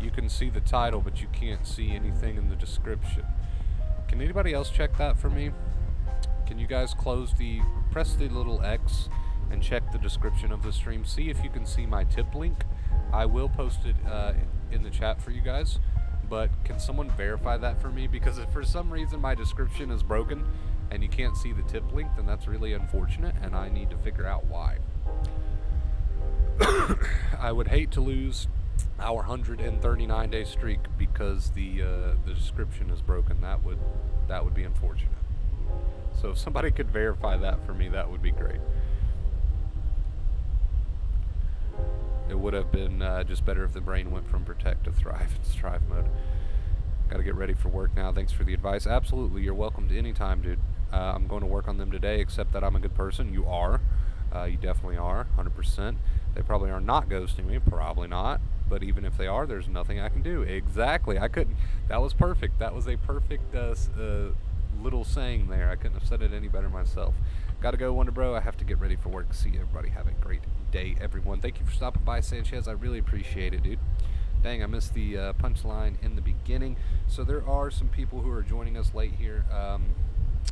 You can see the title, but you can't see anything in the description. Can anybody else check that for me? Can you guys press the little X and check the description of the stream? See if you can see my tip link. I will post it in the chat for you guys, but can someone verify that for me? Because if for some reason my description is broken and you can't see the tip link, then that's really unfortunate, and I need to figure out why. I would hate to lose our 139-day streak because the description is broken. That would be unfortunate. So if somebody could verify that for me, that would be great. It would have been just better if the brain went from protect to thrive. It's thrive mode. Got to get ready for work now. Thanks for the advice. Absolutely, you're welcome to any time, dude. I'm going to work on them today, except that I'm a good person. You are. You definitely are, 100%. They probably are not ghosting me. Probably not. But even if they are, there's nothing I can do. Exactly. I couldn't. That was perfect. That was a perfect little saying there. I couldn't have said it any better myself. Gotta go, Wonder Bro. I have to get ready for work. See you, everybody. Have a great day, everyone. Thank you for stopping by, Sanchez. I really appreciate it, dude. Dang, I missed the punchline in the beginning. So there are some people who are joining us late here,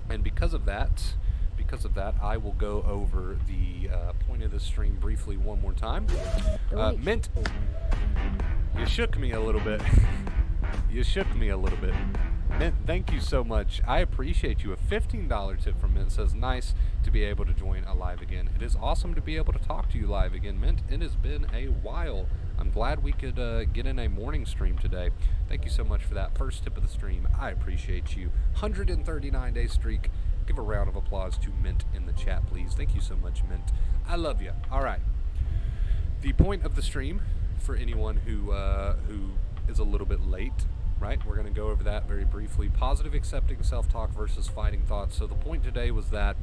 and because of that, I will go over the point of the stream briefly one more time. Mint, you shook me a little bit. You shook me a little bit. Mint, thank you so much. I appreciate you. A $15 tip from Mint says, nice to be able to join a live again. It is awesome to be able to talk to you live again, Mint. It has been a while. I'm glad we could get in a morning stream today. Thank you so much for that first tip of the stream. I appreciate you. 139-day streak. Give a round of applause to Mint in the chat, please. Thank you so much, Mint. I love you. All right. The point of the stream, for anyone who is a little bit late, right? We're going to go over that very briefly. Positive accepting self-talk versus fighting thoughts. So the point today was that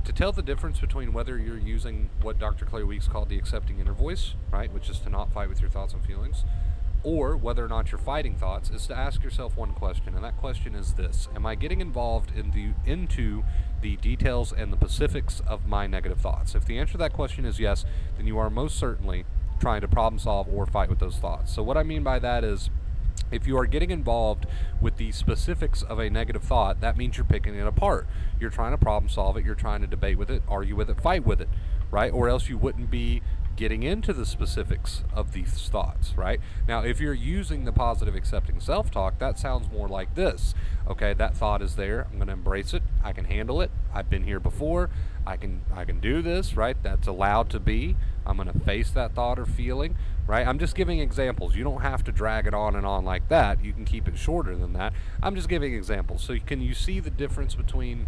to tell the difference between whether you're using what Dr. Claire Weeks called the accepting inner voice, right, which is to not fight with your thoughts and feelings, or whether or not you're fighting thoughts, is to ask yourself one question, and that question is this: am I getting involved into the details and the specifics of my negative thoughts? If the answer to that question is yes, then you are most certainly trying to problem solve or fight with those thoughts. So what I mean by that is, if you are getting involved with the specifics of a negative thought, that means you're picking it apart. You're trying to problem solve it, you're trying to debate with it, argue with it, fight with it, right? Or else you wouldn't be getting into the specifics of these thoughts, right? Now, if you're using the positive accepting self-talk, that sounds more like this. Okay, that thought is there. I'm going to embrace it. I can handle it. I've been here before. I can do this, right? That's allowed to be. I'm going to face that thought or feeling, right? I'm just giving examples. You don't have to drag it on and on like that. You can keep it shorter than that. I'm just giving examples. So can you see the difference between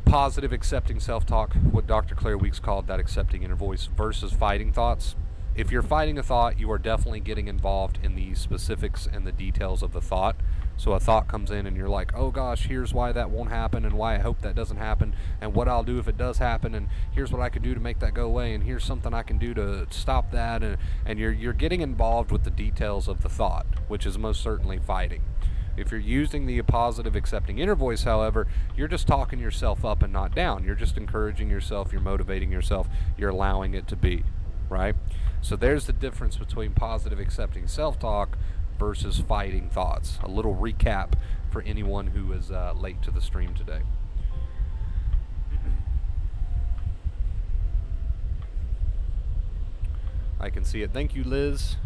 positive accepting self-talk, what Dr. Claire Weeks called that accepting inner voice, versus fighting thoughts? If you're fighting a thought, you are definitely getting involved in the specifics and the details of the thought. So a thought comes in and you're like, oh gosh, here's why that won't happen, and why I hope that doesn't happen, and what I'll do if it does happen, and here's what I can do to make that go away, and here's something I can do to stop that, and you're getting involved with the details of the thought, which is most certainly fighting. If you're using the positive accepting inner voice, however, you're just talking yourself up and not down. You're just encouraging yourself, you're motivating yourself, you're allowing it to be, right? So there's the difference between positive accepting self-talk versus fighting thoughts. A little recap for anyone who is late to the stream today. I can see it. Thank you, Liz.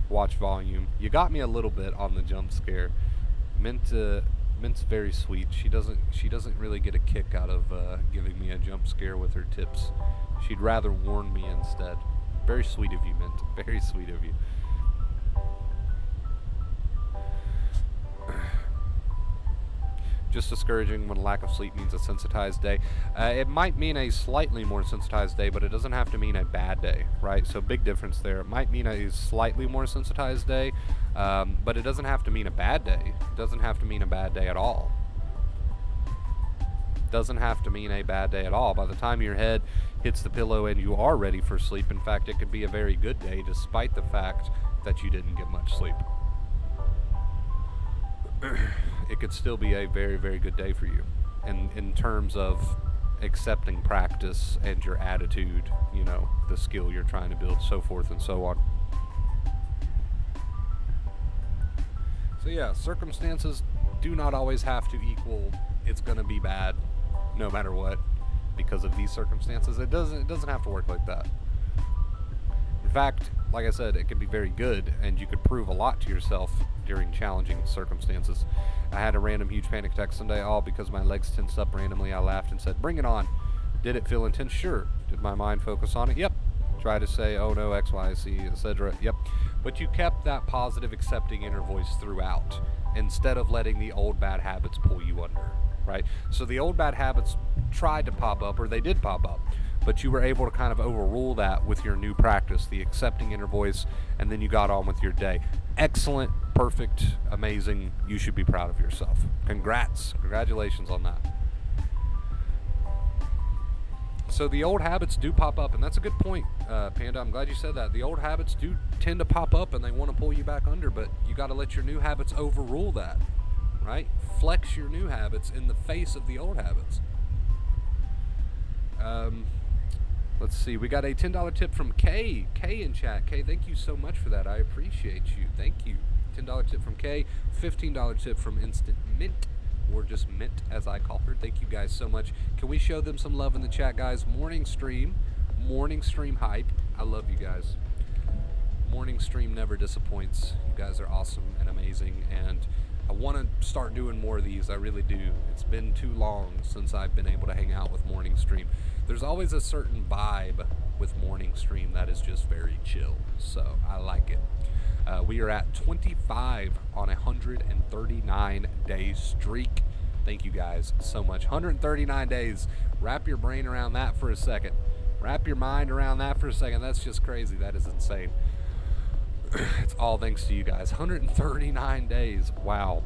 Watch volume. You got me a little bit on the jump scare. Mint's very sweet. She doesn't really get a kick out of giving me a jump scare with her tips. She'd rather warn me instead. Very sweet of you, Mint. Very sweet of you. Just discouraging when lack of sleep means a sensitized day. It might mean a slightly more sensitized day, but it doesn't have to mean a bad day, right? So big difference there. It might mean a slightly more sensitized day, but it doesn't have to mean a bad day. It doesn't have to mean a bad day at all. Doesn't have to mean a bad day at all. By the time your head hits the pillow and you are ready for sleep, in fact, it could be a very good day despite the fact that you didn't get much sleep. It could still be a very, very good day for you. And in terms of accepting practice and your attitude, you know, the skill you're trying to build, so forth and so on. So yeah, circumstances do not always have to equal it's going to be bad no matter what because of these circumstances. It doesn't have to work like that. In fact, like I said, it could be very good, and you could prove a lot to yourself during challenging circumstances. I had a random huge panic attack Sunday, all because my legs tensed up randomly. I laughed and said, bring it on. Did it feel intense? Sure. Did my mind focus on it? Yep. Try to say, oh no, X, Y, Z, etc. Yep. But you kept that positive, accepting inner voice throughout, instead of letting the old bad habits pull you under, right? So the old bad habits tried to pop up, or they did pop up, but you were able to kind of overrule that with your new practice, the accepting inner voice, and then you got on with your day. Excellent, perfect, amazing. You should be proud of yourself. Congrats. Congratulations on that. So the old habits do pop up, and that's a good point, Panda. I'm glad you said that. The old habits do tend to pop up, and they want to pull you back under, but you got to let your new habits overrule that. right? Flex your new habits in the face of the old habits. Um, let's see. We got a $10 tip from Kay. Kay in chat. Kay, thank you so much for that. I appreciate you. Thank you. $10 tip from Kay. $15 tip from Instant Mint, or just Mint as I call her. Thank you guys so much. Can we show them some love in the chat, guys? Morning stream hype. I love you guys. Morning stream never disappoints. You guys are awesome and amazing, and I want to start doing more of these. I really do. It's been too long since I've been able to hang out with morning stream. There's always a certain vibe with morning stream that is just very chill, so I like it. We are at 25 on a 139-day streak. Thank you guys so much. 139 days. Wrap your brain around that for a second. Wrap your mind around that for a second. That's just crazy. That is insane. It's all thanks to you guys. 139 days. Wow.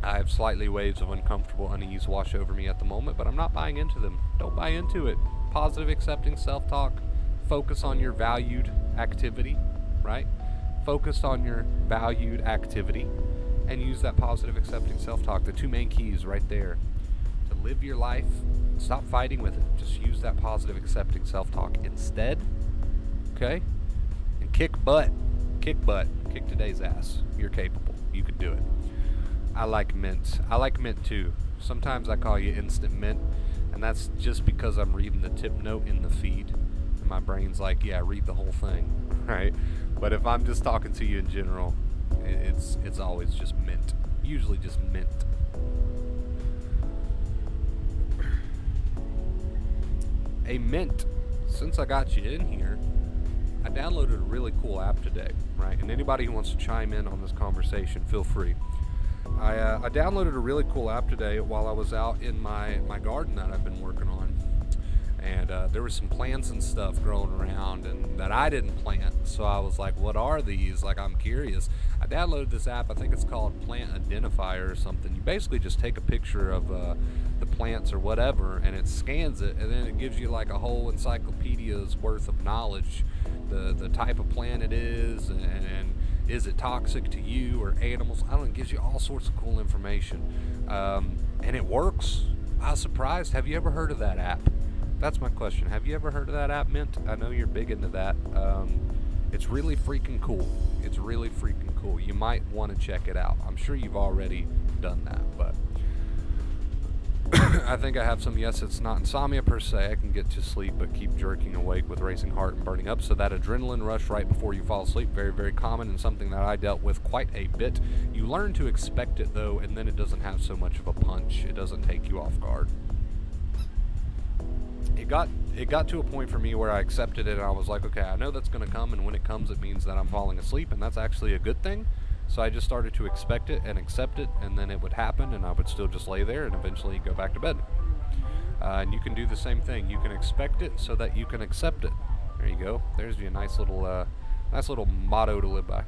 I have slightly waves of uncomfortable unease wash over me at the moment, but I'm not buying into them. Don't buy into it. Positive, accepting self-talk. Focus on your valued activity, right? Focus on your valued activity and use that positive, accepting self-talk. The two main keys right there to live your life. Stop fighting with it. Just use that positive, accepting self-talk instead. Okay? And kick butt. Kick butt. Kick today's ass. You're capable. You can do it. I like Mint. I like Mint too. Sometimes I call you Instant Mint, and that's just because I'm reading the tip note in the feed. And my brain's like, yeah, read the whole thing, right? But if I'm just talking to you in general, it's always just Mint. Usually just Mint. A Mint. Since I got you in here, I downloaded a really cool app today, right? And anybody who wants to chime in on this conversation, feel free. I downloaded a really cool app today while I was out in my garden that I've been working on. And there was some plants and stuff growing around and that I didn't plant. So I was like, what are these? Like, I'm curious. I downloaded this app. I think it's called Plant Identifier or something. You basically just take a picture of the plants or whatever, and it scans it, and then it gives you like a whole encyclopedia's worth of knowledge. The type of plant it is, and is it toxic to you or animals? I don't know. It gives you all sorts of cool information. And it works. I was surprised. Have you ever heard of that app? That's my question. Have you ever heard of that app, Mint? I know you're big into that. It's really freaking cool. It's really freaking cool. You might want to check it out. I'm sure you've already done that, but I think I have some. Yes, it's not insomnia per se. I can get to sleep but keep jerking awake with racing heart and burning up. So that adrenaline rush right before you fall asleep, very, very common and something that I dealt with quite a bit. You learn to expect it, though, and then it doesn't have so much of a punch. It doesn't take you off guard. It got to a point for me where I accepted it, and I was like, okay, I know that's going to come, and when it comes, it means that I'm falling asleep, and that's actually a good thing. So I just started to expect it and accept it, and then it would happen, and I would still just lay there and eventually go back to bed. And you can do the same thing. You can expect it so that you can accept it. There you go. There's your nice little motto to live by.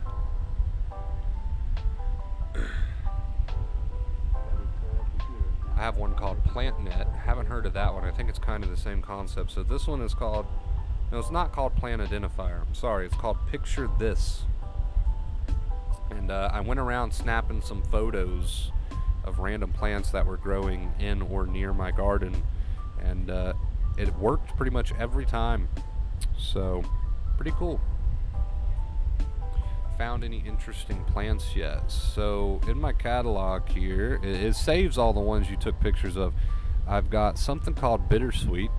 I have one called PlantNet. Haven't heard of that one. I think it's kind of the same concept. So this one is called, no, it's not called Plant Identifier. I'm sorry, it's called Picture This. And I went around snapping some photos of random plants that were growing in or near my garden, and it worked pretty much every time. So, pretty cool. Found any interesting plants yet? So in my catalog here, it saves all the ones you took pictures of. I've got something called bittersweet,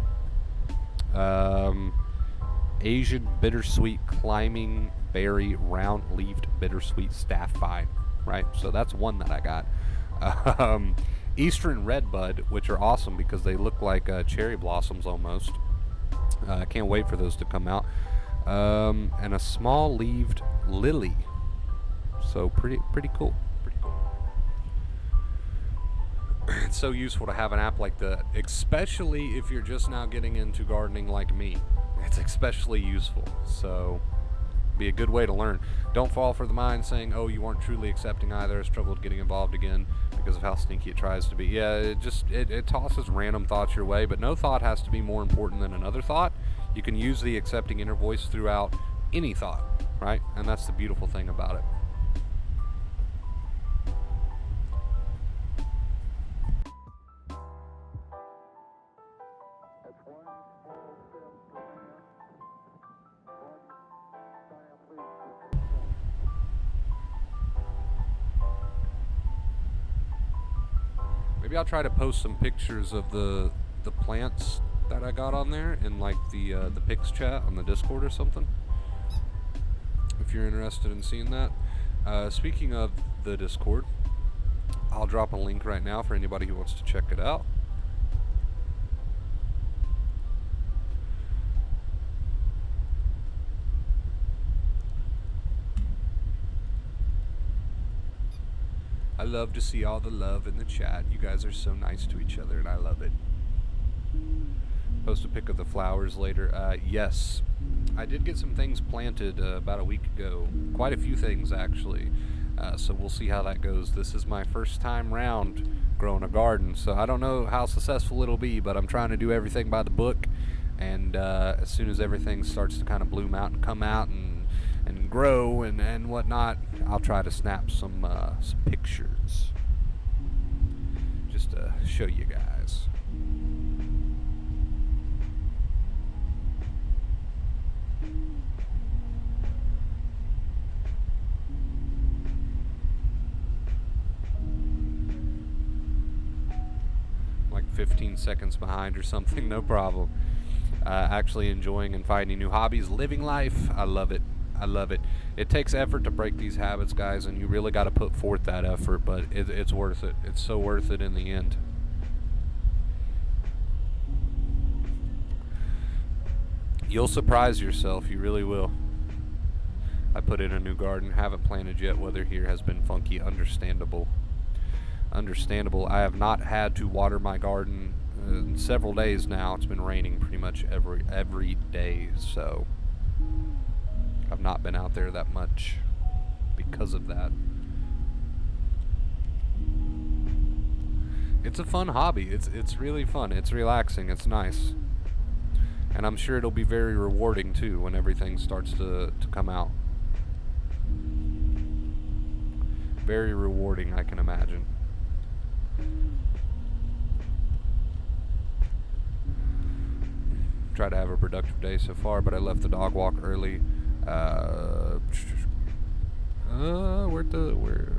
Asian bittersweet climbing berry round-leaved bittersweet staff vine, right? So that's one that I got. Eastern redbud, which are awesome because they look like cherry blossoms almost. I can't wait for those to come out. And a small-leaved lily. So pretty cool. Pretty cool. It's so useful to have an app like that, especially if you're just now getting into gardening like me. It's especially useful. So be a good way to learn. Don't fall for the mind saying, oh, you weren't truly accepting either, struggled getting involved again because of how sneaky it tries to be. Yeah, it tosses random thoughts your way, but no thought has to be more important than another thought. You can use the accepting inner voice throughout any thought, right? And that's the beautiful thing about it. Maybe I'll try to post some pictures of the plants that I got on there in like the pics chat on the Discord or something. If you're interested in seeing that. Speaking of the Discord, I'll drop a link right now for anybody who wants to check it out. I love to see all the love in the chat. You guys are so nice to each other, and I love it. Post a pic of the flowers later. Yes, I did get some things planted about a week ago. Quite a few things, actually. So we'll see how that goes. This is my first time round growing a garden, so I don't know how successful it'll be, but I'm trying to do everything by the book. And as soon as everything starts to kind of bloom out and come out and grow and whatnot, I'll try to snap some pictures just to show you guys. Like 15 seconds behind or something, no problem. Actually enjoying and finding new hobbies, living life. I love it. I love it. It takes effort to break these habits, guys, and you really got to put forth that effort, but it's worth it. It's so worth it in the end. You'll surprise yourself. You really will. I put in a new garden. Haven't planted yet. Weather here has been funky. Understandable. Understandable. I have not had to water my garden in several days now. It's been raining pretty much every day, so I've not been out there that much because of that. It's a fun hobby. It's really fun. It's relaxing. It's nice. And I'm sure it'll be very rewarding too when everything starts to come out. Very rewarding, I can imagine. Try to have a productive day so far, but I left the dog walk early.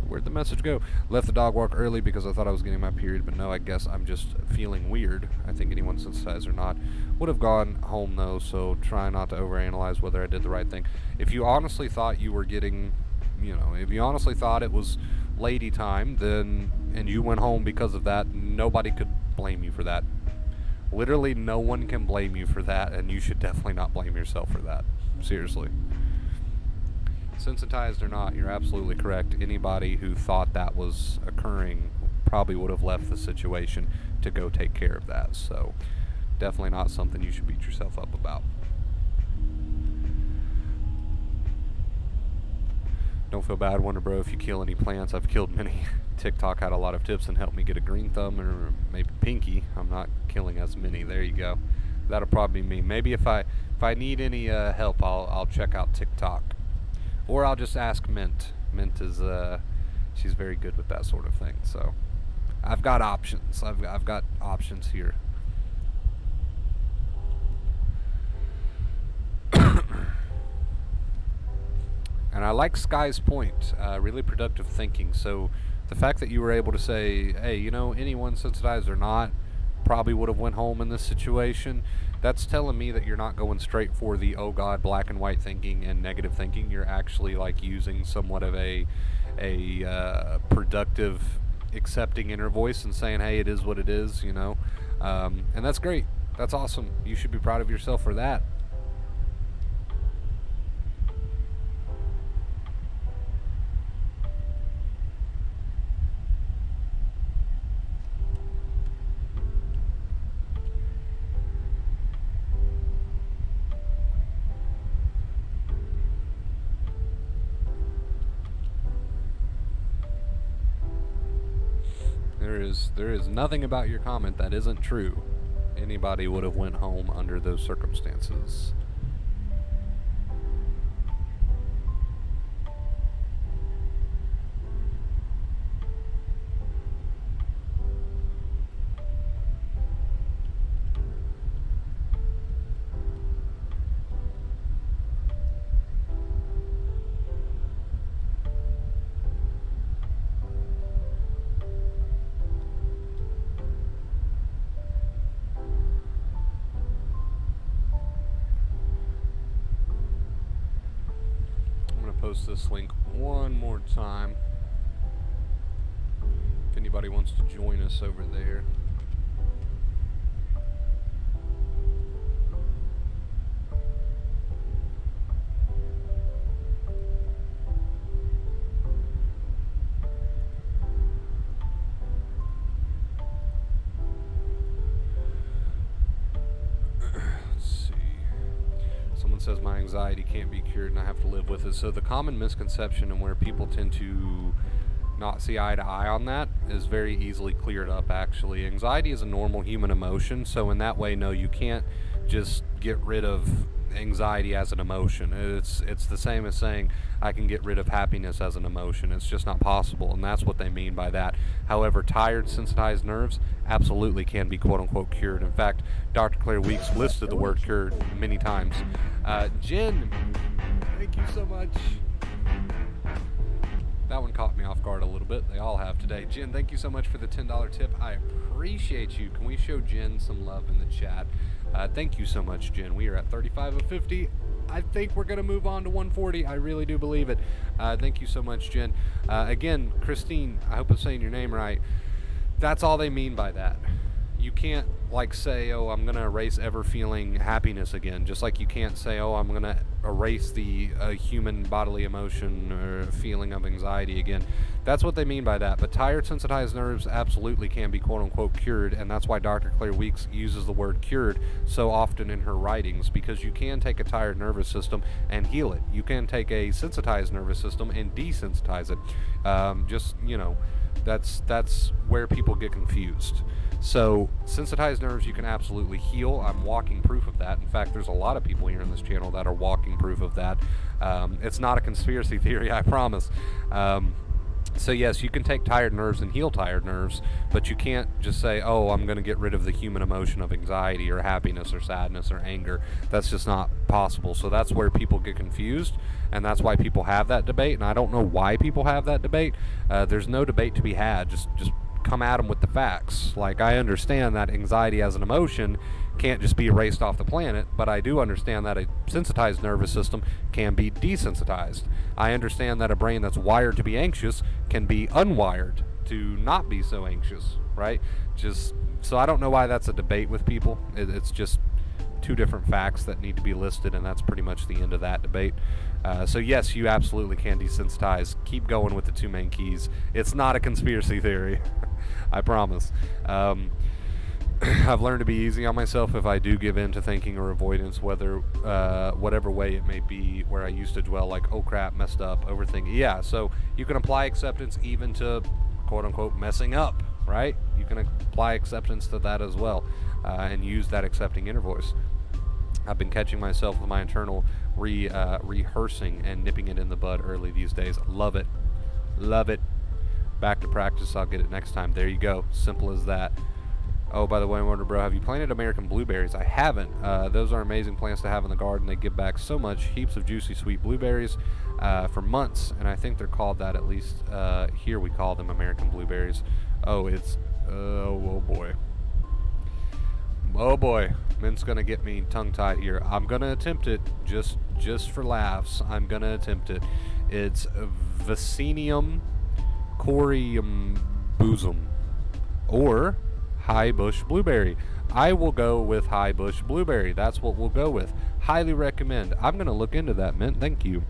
Where'd the message go? Left the dog walk early because I thought I was getting my period, but no, I guess I'm just feeling weird. I think anyone sensitized or not would have gone home though, so try not to overanalyze whether I did the right thing. If you honestly thought you were getting, if you honestly thought it was lady time, then, and you went home because of that, nobody could blame you for that. Literally no one can blame you for that, and you should definitely not blame yourself for that. Seriously. Sensitized or not, you're absolutely correct. Anybody who thought that was occurring probably would have left the situation to go take care of that. So definitely not something you should beat yourself up about. Don't feel bad, Wonder Bro, if you kill any plants. I've killed many. TikTok had a lot of tips and helped me get a green thumb or maybe pinky. I'm not killing as many. There you go. That'll probably be me. Maybe if I need any help, I'll check out TikTok. Or I'll just ask Mint. Mint is she's very good with that sort of thing. So I've got options. I've got options here. And I like Sky's point. Really productive thinking. So the fact that you were able to say, hey, anyone sensitized or not probably would have went home in this situation. That's telling me that you're not going straight for the, oh God, black and white thinking and negative thinking. You're actually like using somewhat of a productive, accepting inner voice and saying, hey, it is what it is, and that's great. That's awesome. You should be proud of yourself for that. There is nothing about your comment that isn't true. Anybody would have went home under those circumstances. post this link one more time if anybody wants to join us over there. Says my anxiety can't be cured and I have to live with it. So the common misconception and where people tend to not see eye to eye on that is very easily cleared up. Actually, anxiety is a normal human emotion, so in that way, no, you can't just get rid of anxiety as an emotion. It's the same as saying I can get rid of happiness as an emotion. It's just not possible, and that's what they mean by that. However, tired, sensitized nerves absolutely can be quote-unquote cured. In fact, Dr. Claire Weeks listed the word cured many times. Jen, thank you so much. That one caught me off guard a little bit. They all have today. Jen, thank you so much for the $10 tip. I appreciate you. Can we show Jen some love in the chat? Thank you so much, Jen. We are at 35 of 50. I think we're going to move on to 140. I really do believe it. Thank you so much, Jen. Again, Christine, I hope I'm saying your name right. That's all they mean by that. You can't like say, oh, I'm going to erase ever feeling happiness again. Just like you can't say, oh, I'm going to erase the human bodily emotion or feeling of anxiety again. That's what they mean by that. But tired, sensitized nerves absolutely can be quote-unquote cured, and that's why Dr. Claire Weeks uses the word cured so often in her writings, because you can take a tired nervous system and heal it. You can take a sensitized nervous system and desensitize it. That's where people get confused. So sensitized nerves you can absolutely heal. I'm walking proof of that. In fact, there's a lot of people here on this channel that are walking proof of that. It's not a conspiracy theory, I promise. So yes, you can take tired nerves and heal tired nerves, but you can't just say, oh, I'm going to get rid of the human emotion of anxiety or happiness or sadness or anger. That's just not possible. So that's where people get confused, and that's why people have that debate, and I don't know why people have that debate. There's no debate to be had. Just come at them with the facts. Like, I understand that anxiety as an emotion can't just be erased off the planet, but I do understand that a sensitized nervous system can be desensitized. I understand that a brain that's wired to be anxious can be unwired to not be so anxious, right? So I don't know why that's a debate with people. It's just two different facts that need to be listed, and that's pretty much the end of that debate. So yes, you absolutely can desensitize. Keep going with the two main keys. It's not a conspiracy theory. I promise. I've learned to be easy on myself if I do give in to thinking or avoidance, whatever way it may be, where I used to dwell like, oh crap, messed up, overthinking. Yeah, so you can apply acceptance even to quote-unquote messing up, right? You can apply acceptance to that as well, and use that accepting inner voice. I've been catching myself with my internal rehearsing and nipping it in the bud early these days. Love it. Love it. Back to practice. I'll get it next time. There you go. Simple as that. Oh, by the way, I wonder, bro, have you planted American blueberries? I haven't. Those are amazing plants to have in the garden. They give back so much. Heaps of juicy, sweet blueberries for months, and I think they're called that, at least here we call them American blueberries. Oh, oh boy. Oh boy, Mint's gonna get me tongue-tied here. I'm gonna attempt it, just for laughs. I'm gonna attempt it. It's Vaccinium coriambosum, or high bush blueberry. I will go with high bush blueberry. That's what we'll go with. Highly recommend. I'm gonna look into that, Mint. Thank you.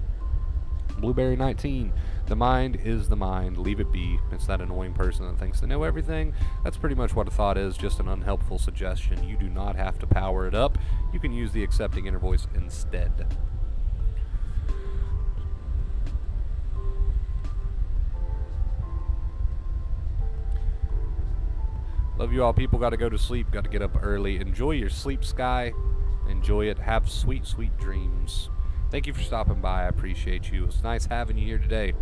Blueberry 19. The mind is the mind. Leave it be. It's that annoying person that thinks they know everything. That's pretty much what a thought is, just an unhelpful suggestion. You do not have to power it up. You can use the accepting inner voice instead. Love you all. People got to go to sleep. Got to get up early. Enjoy your sleep, Sky. Enjoy it. Have sweet, sweet dreams. Thank you for stopping by. I appreciate you. It's nice having you here today.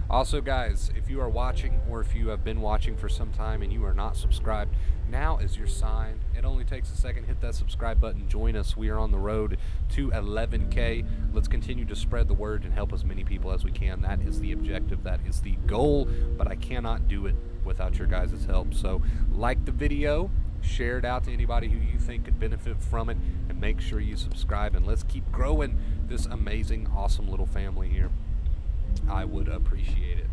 Also, guys, if you are watching or if you have been watching for some time and you are not subscribed, now is your sign. It only takes a second. Hit that subscribe button. Join us. We are on the road to 11K. Let's continue to spread the word and help as many people as we can. That is the objective. That is the goal, but I cannot do it without your guys' help. So like the video, Share it out to anybody who you think could benefit from it, and make sure you subscribe, and let's keep growing this amazing, awesome little family here. I would appreciate it.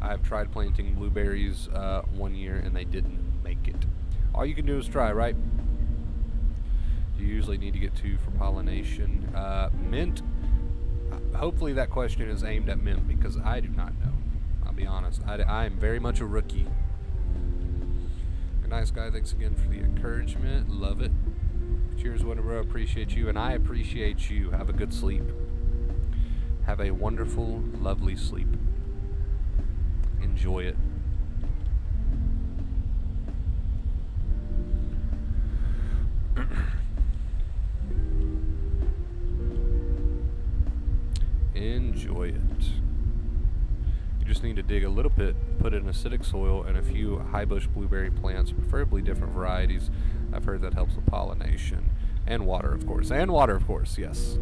I have tried planting blueberries 1 year and they didn't make it. All you can do is try, right? You usually need to get 2 for pollination. Mint, hopefully that question is aimed at mint, because I do not know. I'll be honest. I am very much a rookie. Good night, Sky. Thanks again for the encouragement. Love it. Cheers, whatever. I appreciate you, and I appreciate you. Have a good sleep. Have a wonderful, lovely sleep. Enjoy it. Enjoy it. You just need to dig a little pit, put in acidic soil, and a few high bush blueberry plants, preferably different varieties. I've heard that helps with pollination. And water, of course. And water, of course, yes.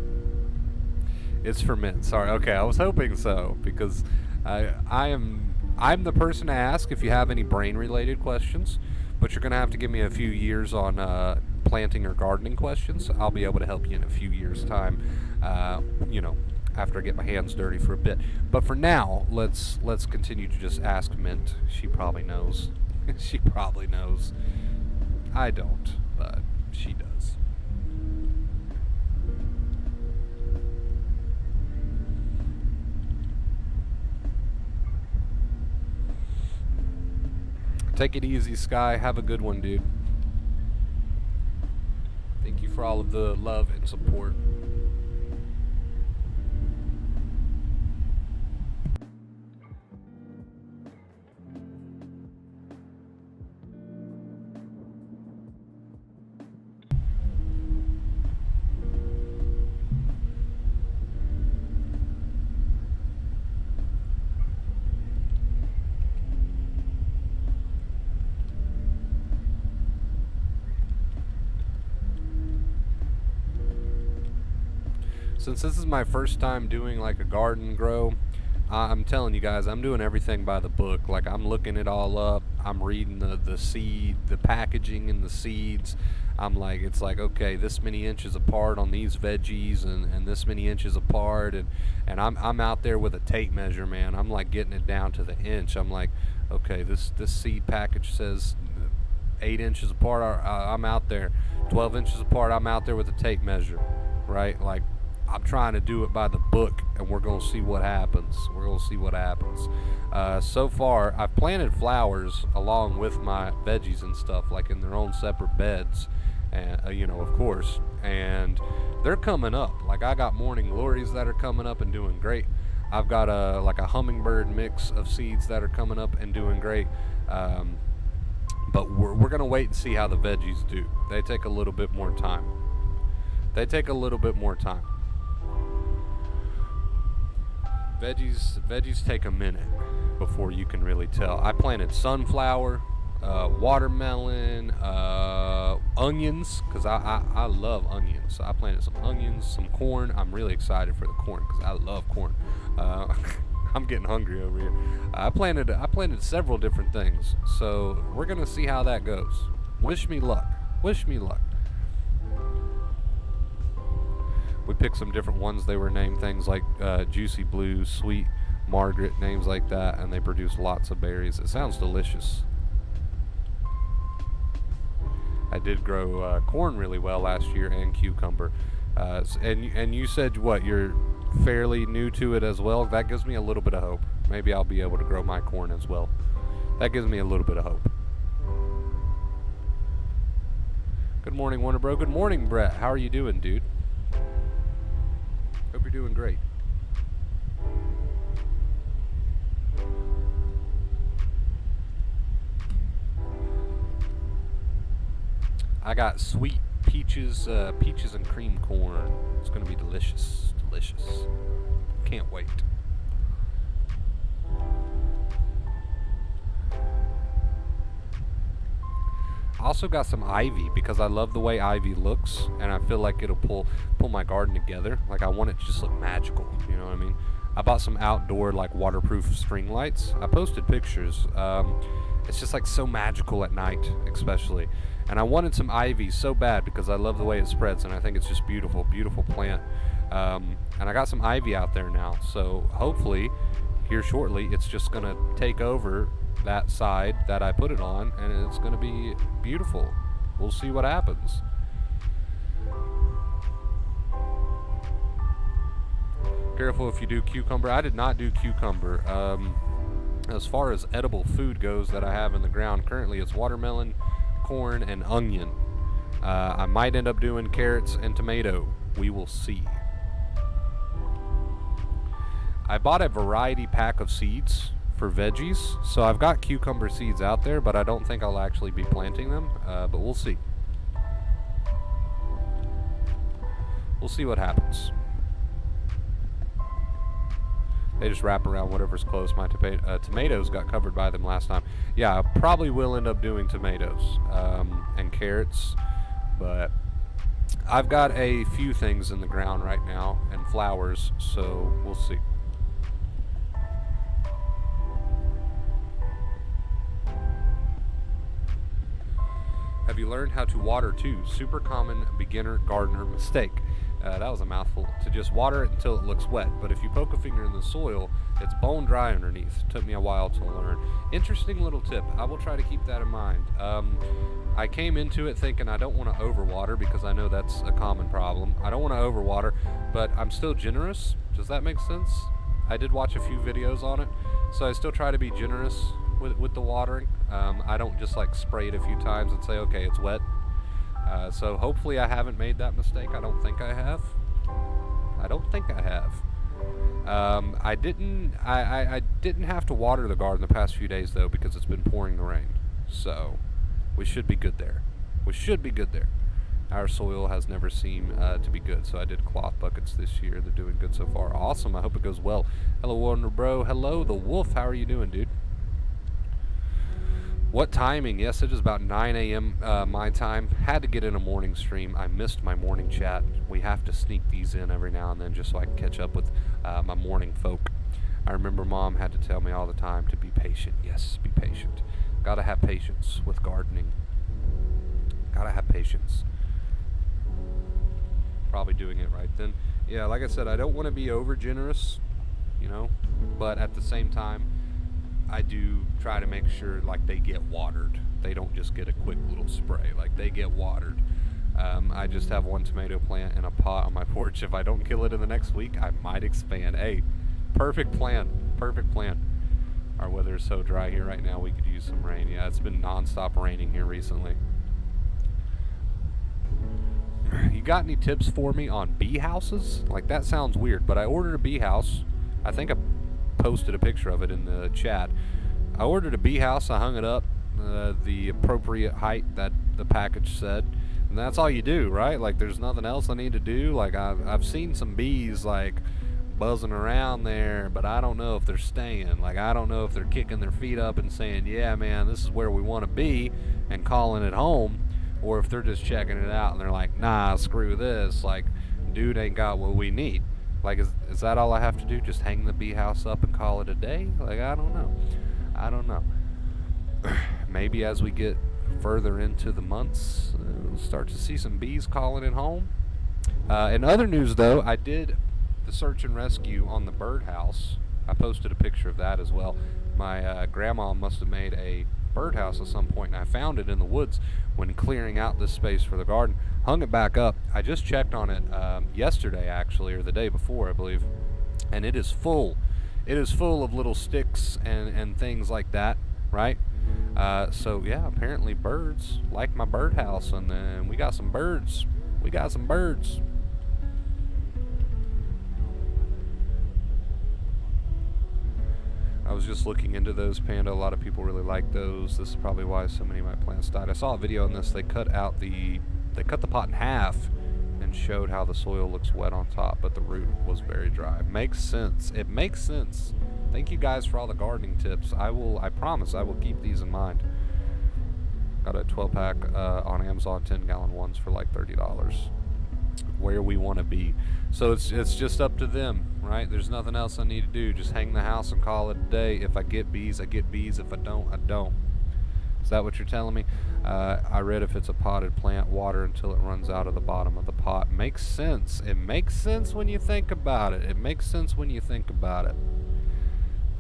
It's for mint. Sorry. Okay, I was hoping so, because I'm the person to ask if you have any brain-related questions, but you're going to have to give me a few years on planting or gardening questions. I'll be able to help you in a few years' time, after I get my hands dirty for a bit. But for now, let's continue to just ask Mint. She probably knows. She probably knows. I don't, but she does. Take it easy, Sky. Have a good one, dude. Thank you for all of the love and support. Since this is my first time doing like a garden grow, I'm telling you guys, I'm doing everything by the book. Like, I'm looking it all up. I'm reading the seed, the packaging and the seeds. I'm like, it's like, okay, this many inches apart on these veggies, and this many inches apart, and I'm out there with a tape measure, man. I'm like getting it down to the inch. I'm like, okay, this seed package says 8 inches apart. I'm out there 12 inches apart. I'm out there with a tape measure, right? Like, I'm trying to do it by the book, and we're going to see what happens. We're going to see what happens. So far, I've planted flowers along with my veggies and stuff, like in their own separate beds, and of course, and they're coming up. Like, I got morning glories that are coming up and doing great. I've got a hummingbird mix of seeds that are coming up and doing great. But we're going to wait and see how the veggies do. They take a little bit more time. Veggies take a minute before you can really tell. I planted sunflower, watermelon, onions, because I love onions. So I planted some onions, some corn. I'm really excited for the corn because I love corn. I'm getting hungry over here. I planted several different things, so we're gonna see how that goes. Wish me luck. We picked some different ones. They were named things like Juicy Blue, Sweet Margaret, names like that, and they produce lots of berries. It sounds delicious. I did grow corn really well last year, and cucumber. And you said what? You're fairly new to it as well. That gives me a little bit of hope. Maybe I'll be able to grow my corn as well. That gives me a little bit of hope. Good morning, Wonder Bro. Good morning, Brett. How are you doing, dude? Hope you're doing great. I got sweet peaches and cream corn. It's gonna be delicious. Can't wait. I also got some ivy because I love the way ivy looks, and I feel like it'll pull my garden together. Like, I want it to just look magical, you know what I mean? I bought some outdoor like waterproof string lights. I posted pictures. It's just like so magical at night, especially. And I wanted some ivy so bad because I love the way it spreads, and I think it's just beautiful, beautiful plant. And I got some ivy out there now, so hopefully here shortly it's just gonna take over that side that I put it on, and it's gonna be beautiful. We'll see what happens. Careful if you do cucumber. I did not do cucumber. As far as edible food goes that I have in the ground currently, it's watermelon, corn, and onion. I might end up doing carrots and tomato. We will see. I bought a variety pack of seeds for veggies, so I've got cucumber seeds out there, but I don't think I'll actually be planting them, but we'll see. We'll see what happens. They just wrap around whatever's close. My tomatoes got covered by them last time. Yeah, I probably will end up doing tomatoes and carrots, but I've got a few things in the ground right now and flowers, so we'll see. Have you learned how to water too? Super common beginner gardener mistake. That was a mouthful. To just water it until it looks wet, but if you poke a finger in the soil, it's bone dry underneath. Took me a while to learn. Interesting little tip. I will try to keep that in mind. I came into it thinking I don't want to overwater because I know that's a common problem. I don't want to overwater, but I'm still generous. Does that make sense? I did watch a few videos on it, so I still try to be generous with the watering. I don't just like spray it a few times and say, okay, it's wet. So hopefully I haven't made that mistake. I don't think I have. I didn't have to water the garden the past few days though because it's been pouring the rain. So we should be good there. Our soil has never seemed to be good, so I did cloth buckets this year. They're doing good so far. Awesome. I hope it goes well. Hello, Wonder Bro. Hello, the Wolf. How are you doing, dude? What timing? Yes, it is about 9 a.m. My time. Had to get in a morning stream. I missed my morning chat. We have to sneak these in every now and then just so I can catch up with my morning folk. I remember Mom had to tell me all the time to be patient. Yes, be patient. Gotta have patience with gardening. Gotta have patience. Probably doing it right then. Yeah, like I said, I don't want to be over generous, but at the same time, I do try to make sure like they get watered. They don't just get a quick little spray. Like they get watered. I just have one tomato plant in a pot on my porch. If I don't kill it in the next week, I might expand. Hey, perfect plan. Our weather is so dry here right now, we could use some rain. Yeah, it's been non-stop raining here recently. You got any tips for me on bee houses? Like that sounds weird, but I ordered a bee house. I think I posted a picture of it in the chat. I ordered a bee house. I hung it up the appropriate height that the package said, and that's all you do, right? Like there's nothing else I need to do. Like I've seen some bees like buzzing around there, but I don't know if they're staying. Like I don't know if they're kicking their feet up and saying, yeah man, this is where we want to be, and calling it home, or if they're just checking it out and they're like, nah, screw this, like dude ain't got what we need. Like is that all I have to do? Just hang the bee house up and call it a day? Like I don't know. Maybe as we get further into the months, we'll start to see some bees calling it home. In other news though, I did the search and rescue on the birdhouse. I posted a picture of that as well. My grandma must have made a birdhouse at some point, and I found it in the woods when clearing out this space for the garden. Hung it back up. I just checked on it yesterday actually, or the day before I believe, and it is full. It is full of little sticks and things like that, right? So yeah, apparently birds like my birdhouse, and then we got some birds. I was just looking into those, Panda. A lot of people really like those. This is probably why so many of my plants died. I saw a video on this. They cut the pot in half and showed how the soil looks wet on top, but the root was very dry. Makes sense. It makes sense. Thank you guys for all the gardening tips. I promise I will keep these in mind. Got a 12 pack on Amazon, 10-gallon ones for like $30. where we want to be. So it's just up to them, right? There's nothing else I need to do. Just hang the house and call it a day. If I get bees, I get bees. If I don't, I don't. Is that what you're telling me? I read if it's a potted plant, water until it runs out of the bottom of the pot. Makes sense. It makes sense when you think about it. It makes sense when you think about it.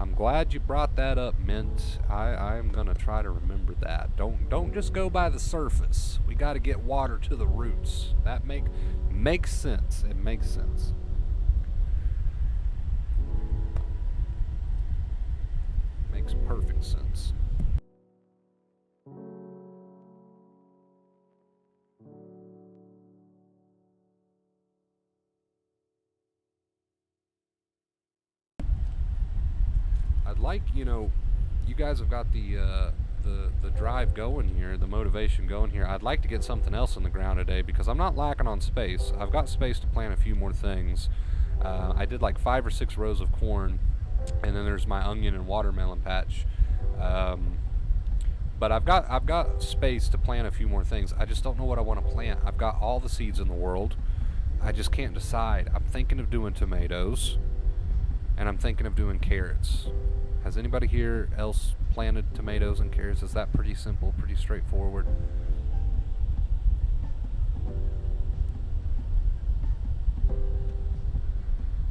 I'm glad you brought that up, Mint. I'm gonna try to remember that. Don't just go by the surface. We got to get water to the roots. That makes sense. It makes sense. Makes perfect sense. I'd like, you guys have got the drive going here, the motivation going here. I'd like to get something else in the ground today because I'm not lacking on space. I've got space to plant a few more things. I did like 5 or 6 rows of corn, and then there's my onion and watermelon patch. But I've got space to plant a few more things. I just don't know what I want to plant. I've got all the seeds in the world. I just can't decide. I'm thinking of doing tomatoes, and I'm thinking of doing carrots. Has anybody here else planted tomatoes and carrots? Is that pretty simple, pretty straightforward?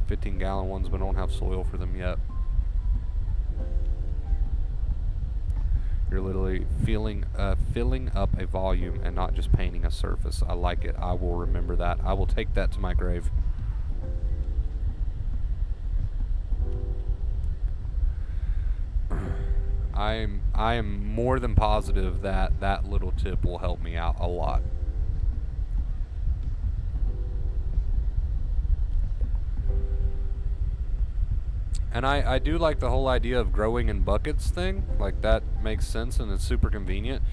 $15-gallon ones, but don't have soil for them yet. You're literally filling up a volume and not just painting a surface. I like it. I will remember that. I will take that to my grave. I am more than positive that that little tip will help me out a lot. And I do like the whole idea of growing in buckets thing. Like, that makes sense and it's super convenient.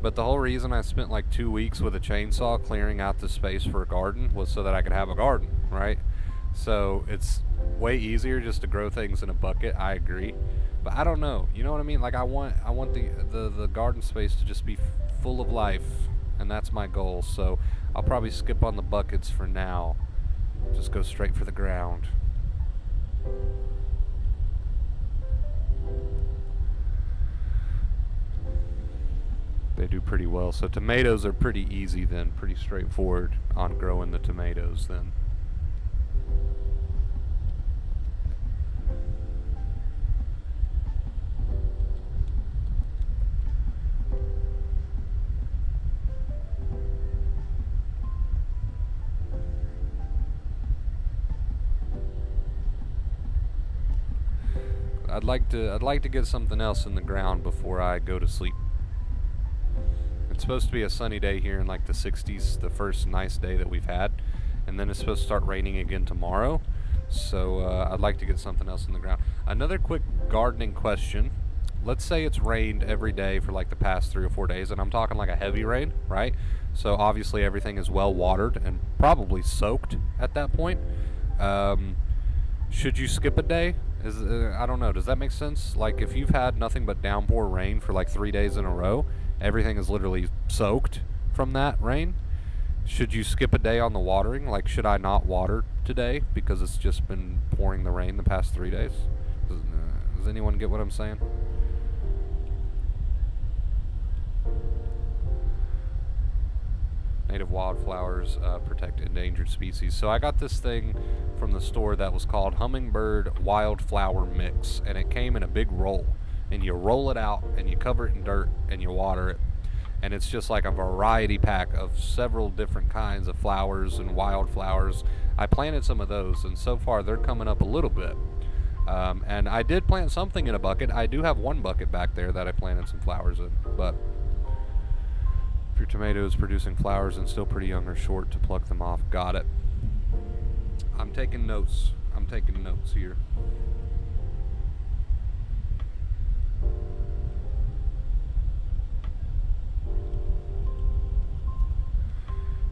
But the whole reason I spent like 2 weeks with a chainsaw clearing out the space for a garden was so that I could have a garden, right? So it's way easier just to grow things in a bucket. I agree. But I don't know. You know what I mean? Like, I want the garden space to just be full of life, and that's my goal. So I'll probably skip on the buckets for now. Just go straight for the ground. They do pretty well. So tomatoes are pretty easy then, pretty straightforward on growing the tomatoes then. I'd like to get something else in the ground before I go to sleep. It's supposed to be a sunny day here in like the 60s, the first nice day that we've had, and then it's supposed to start raining again tomorrow. So I'd like to get something else in the ground. Another quick gardening question. Let's say it's rained every day for like the past 3 or 4 days, and I'm talking like a heavy rain, right? So obviously everything is well watered and probably soaked at that point. Should you skip a day? I don't know. Does that make sense? Like, if you've had nothing but downpour rain for like 3 days in a row, everything is literally soaked from that rain. Should you skip a day on the watering? Like, should I not water today because it's just been pouring the rain the past 3 days? Does anyone get what I'm saying? Native wildflowers protect endangered species. So I got this thing from the store that was called Hummingbird Wildflower Mix, and it came in a big roll, and you roll it out and you cover it in dirt and you water it, and it's just like a variety pack of several different kinds of flowers and wildflowers. I planted some of those, and so far they're coming up a little bit. And I did plant something in a bucket. I do have one bucket back there that I planted some flowers in, but if your tomato is producing flowers and still pretty young or short, to pluck them off. Got it. I'm taking notes. I'm taking notes here.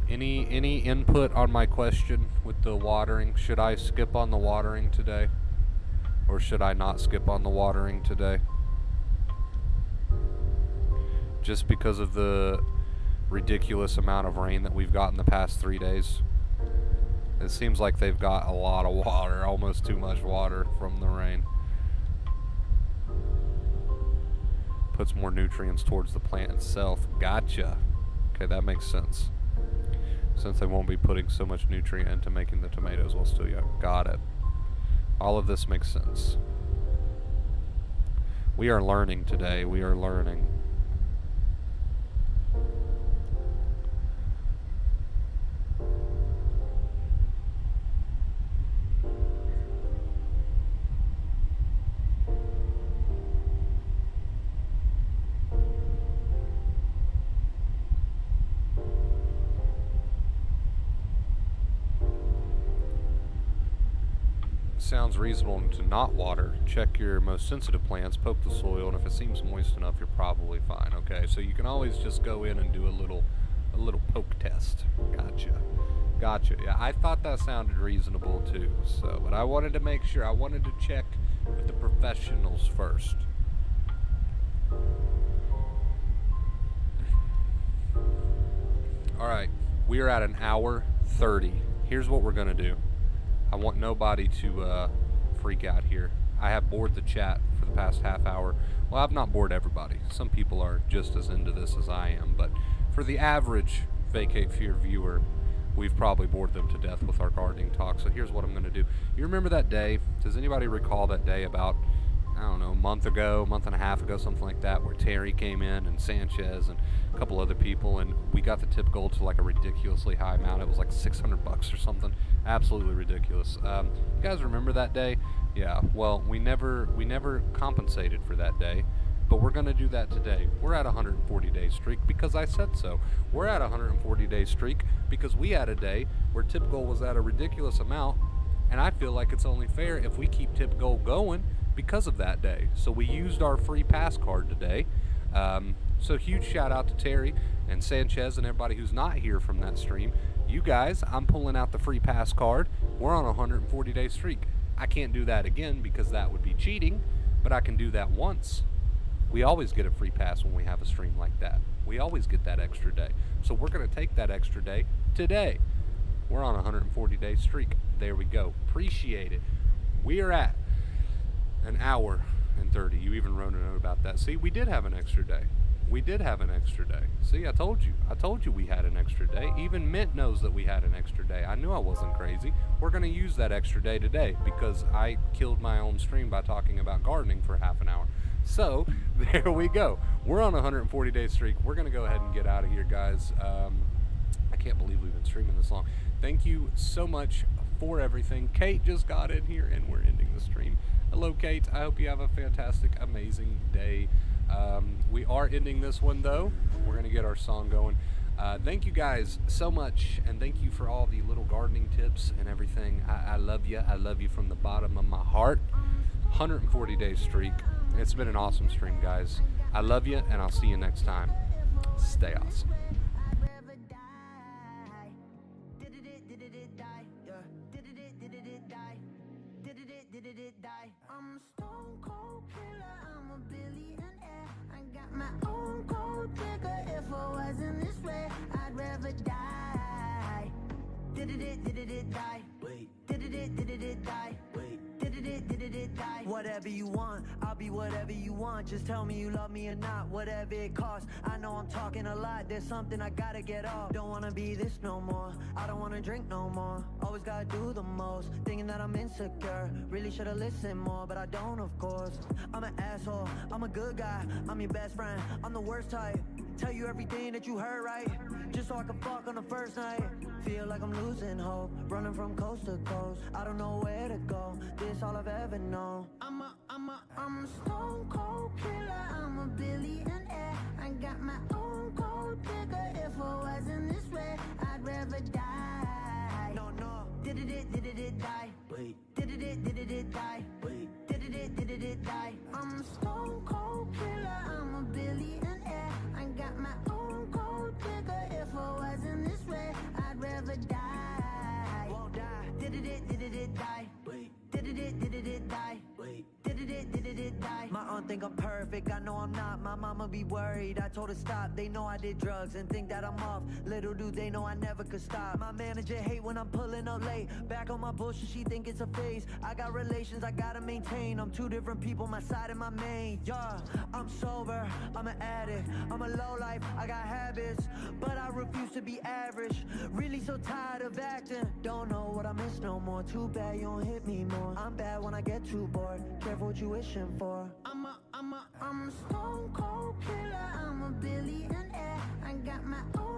Any input on my question with the watering? Should I skip on the watering today? Or should I not skip on the watering today? Just because of the ridiculous amount of rain that we've got in the past 3 days. It seems like they've got a lot of water, almost too much water from the rain. Puts more nutrients towards the plant itself. Gotcha. Okay, that makes sense. Since they won't be putting so much nutrient into making the tomatoes while still young. Got it. All of this makes sense. We are learning today. We are learning. Sounds reasonable to not water. Check your most sensitive plants, poke the soil, and if it seems moist enough, you're probably fine. Okay, so you can always just go in and do a little poke test. Gotcha. Yeah, I thought that sounded reasonable too. So, but I wanted to make sure. I wanted to check with the professionals first. All right, we are at an hour 30. Here's what we're gonna do. I want nobody to freak out here. I have bored the chat for the past half hour. Well, I've not bored everybody. Some people are just as into this as I am, but for the average Vacate Fear viewer, we've probably bored them to death with our gardening talk. So here's what I'm going to do. You remember that day? Does anybody recall that day about, I don't know, month and a half ago, something like that, where Terry came in and Sanchez and a couple other people, and we got the tip goal to like a ridiculously high amount. It was like $600 or something. Absolutely ridiculous. You guys remember that day? Yeah. Well, we never compensated for that day, but we're gonna do that today. We're at a 140-day streak because I said so. We're at a 140-day streak because we had a day where tip goal was at a ridiculous amount, and I feel like it's only fair if we keep tip goal going because of that day. So we used our free pass card today. So huge shout out to Terry and Sanchez and everybody who's not here from that stream. You guys, I'm pulling out the free pass card. We're on a 140-day streak. I can't do that again because that would be cheating, but I can do that once. We always get a free pass when we have a stream like that. We always get that extra day. So we're going to take that extra day today. We're on a 140-day streak. There we go. Appreciate it. We are at an hour and 30. You even wrote a note about that. See, we did have an extra day. See, I told you we had an extra day. Even Mint knows that we had an extra day. I knew I wasn't crazy. We're going to use that extra day today because I killed my own stream by talking about gardening for half an hour. So, there we go. We're on a 140-day streak. We're going to go ahead and get out of here, guys. I can't believe we've been streaming this long. Thank you so much for everything. Kate just got in here, and we're ending the stream. Hello, Kate. I hope you have a fantastic, amazing day. We are ending this one, though. We're going to get our song going. Thank you guys so much, and thank you for all the little gardening tips and everything. I love you. I love you from the bottom of my heart. 140-day streak. It's been an awesome stream, guys. I love you, and I'll see you next time. Stay awesome. I'm a stone cold killer, I'm a billionaire. I got my own cold digger. If I wasn't this way, I'd rather die. Die. Wait. Die. Wait. Die. Whatever you want, I'll be whatever you want. Just tell me you love me or not, whatever it costs. I know I'm talking a lot, there's something I gotta get off. Don't wanna be this no more, I don't wanna drink no more. Always gotta do the most, thinking that I'm insecure. Really should've listened more, but I don't, of course. I'm an asshole, I'm a good guy, I'm your best friend, I'm the worst type. Tell you everything that you heard right, just so I can fuck on the first night. Feel like I'm losing hope, running from coast to coast. I don't know where to go, this all I've ever known. I'm a stone cold killer, I'm a billionaire. I got my own cold digger. If I wasn't this way, I'd rather die. No. Did it die? Wait. Did it die? Wait. Did it die? I'm a stone cold killer, I'm a billionaire. I got my own cold digger. If I wasn't this way, I'd rather die. Won't die. Did it die? Wait. Did it die? Wait. Did it die? My aunt think I'm perfect, I know I'm not. My my mama be worried. I told her stop, they know I did drugs and think that I'm off. Little do they know I never could stop. My manager hate when I'm pulling up late. Back on my bullshit, she think it's a phase. I got relations I gotta maintain. I'm two different people, my side and my main. Yeah, I'm sober, I'm an addict, I'm a low life, I got habits, but I refuse to be average. Really so tired of acting. Don't know what I miss no more. Too bad you don't hit me more. I'm bad when I get too bored. Careful what you wishing for. I'm a stone cold killer. I'm a billionaire. I got my own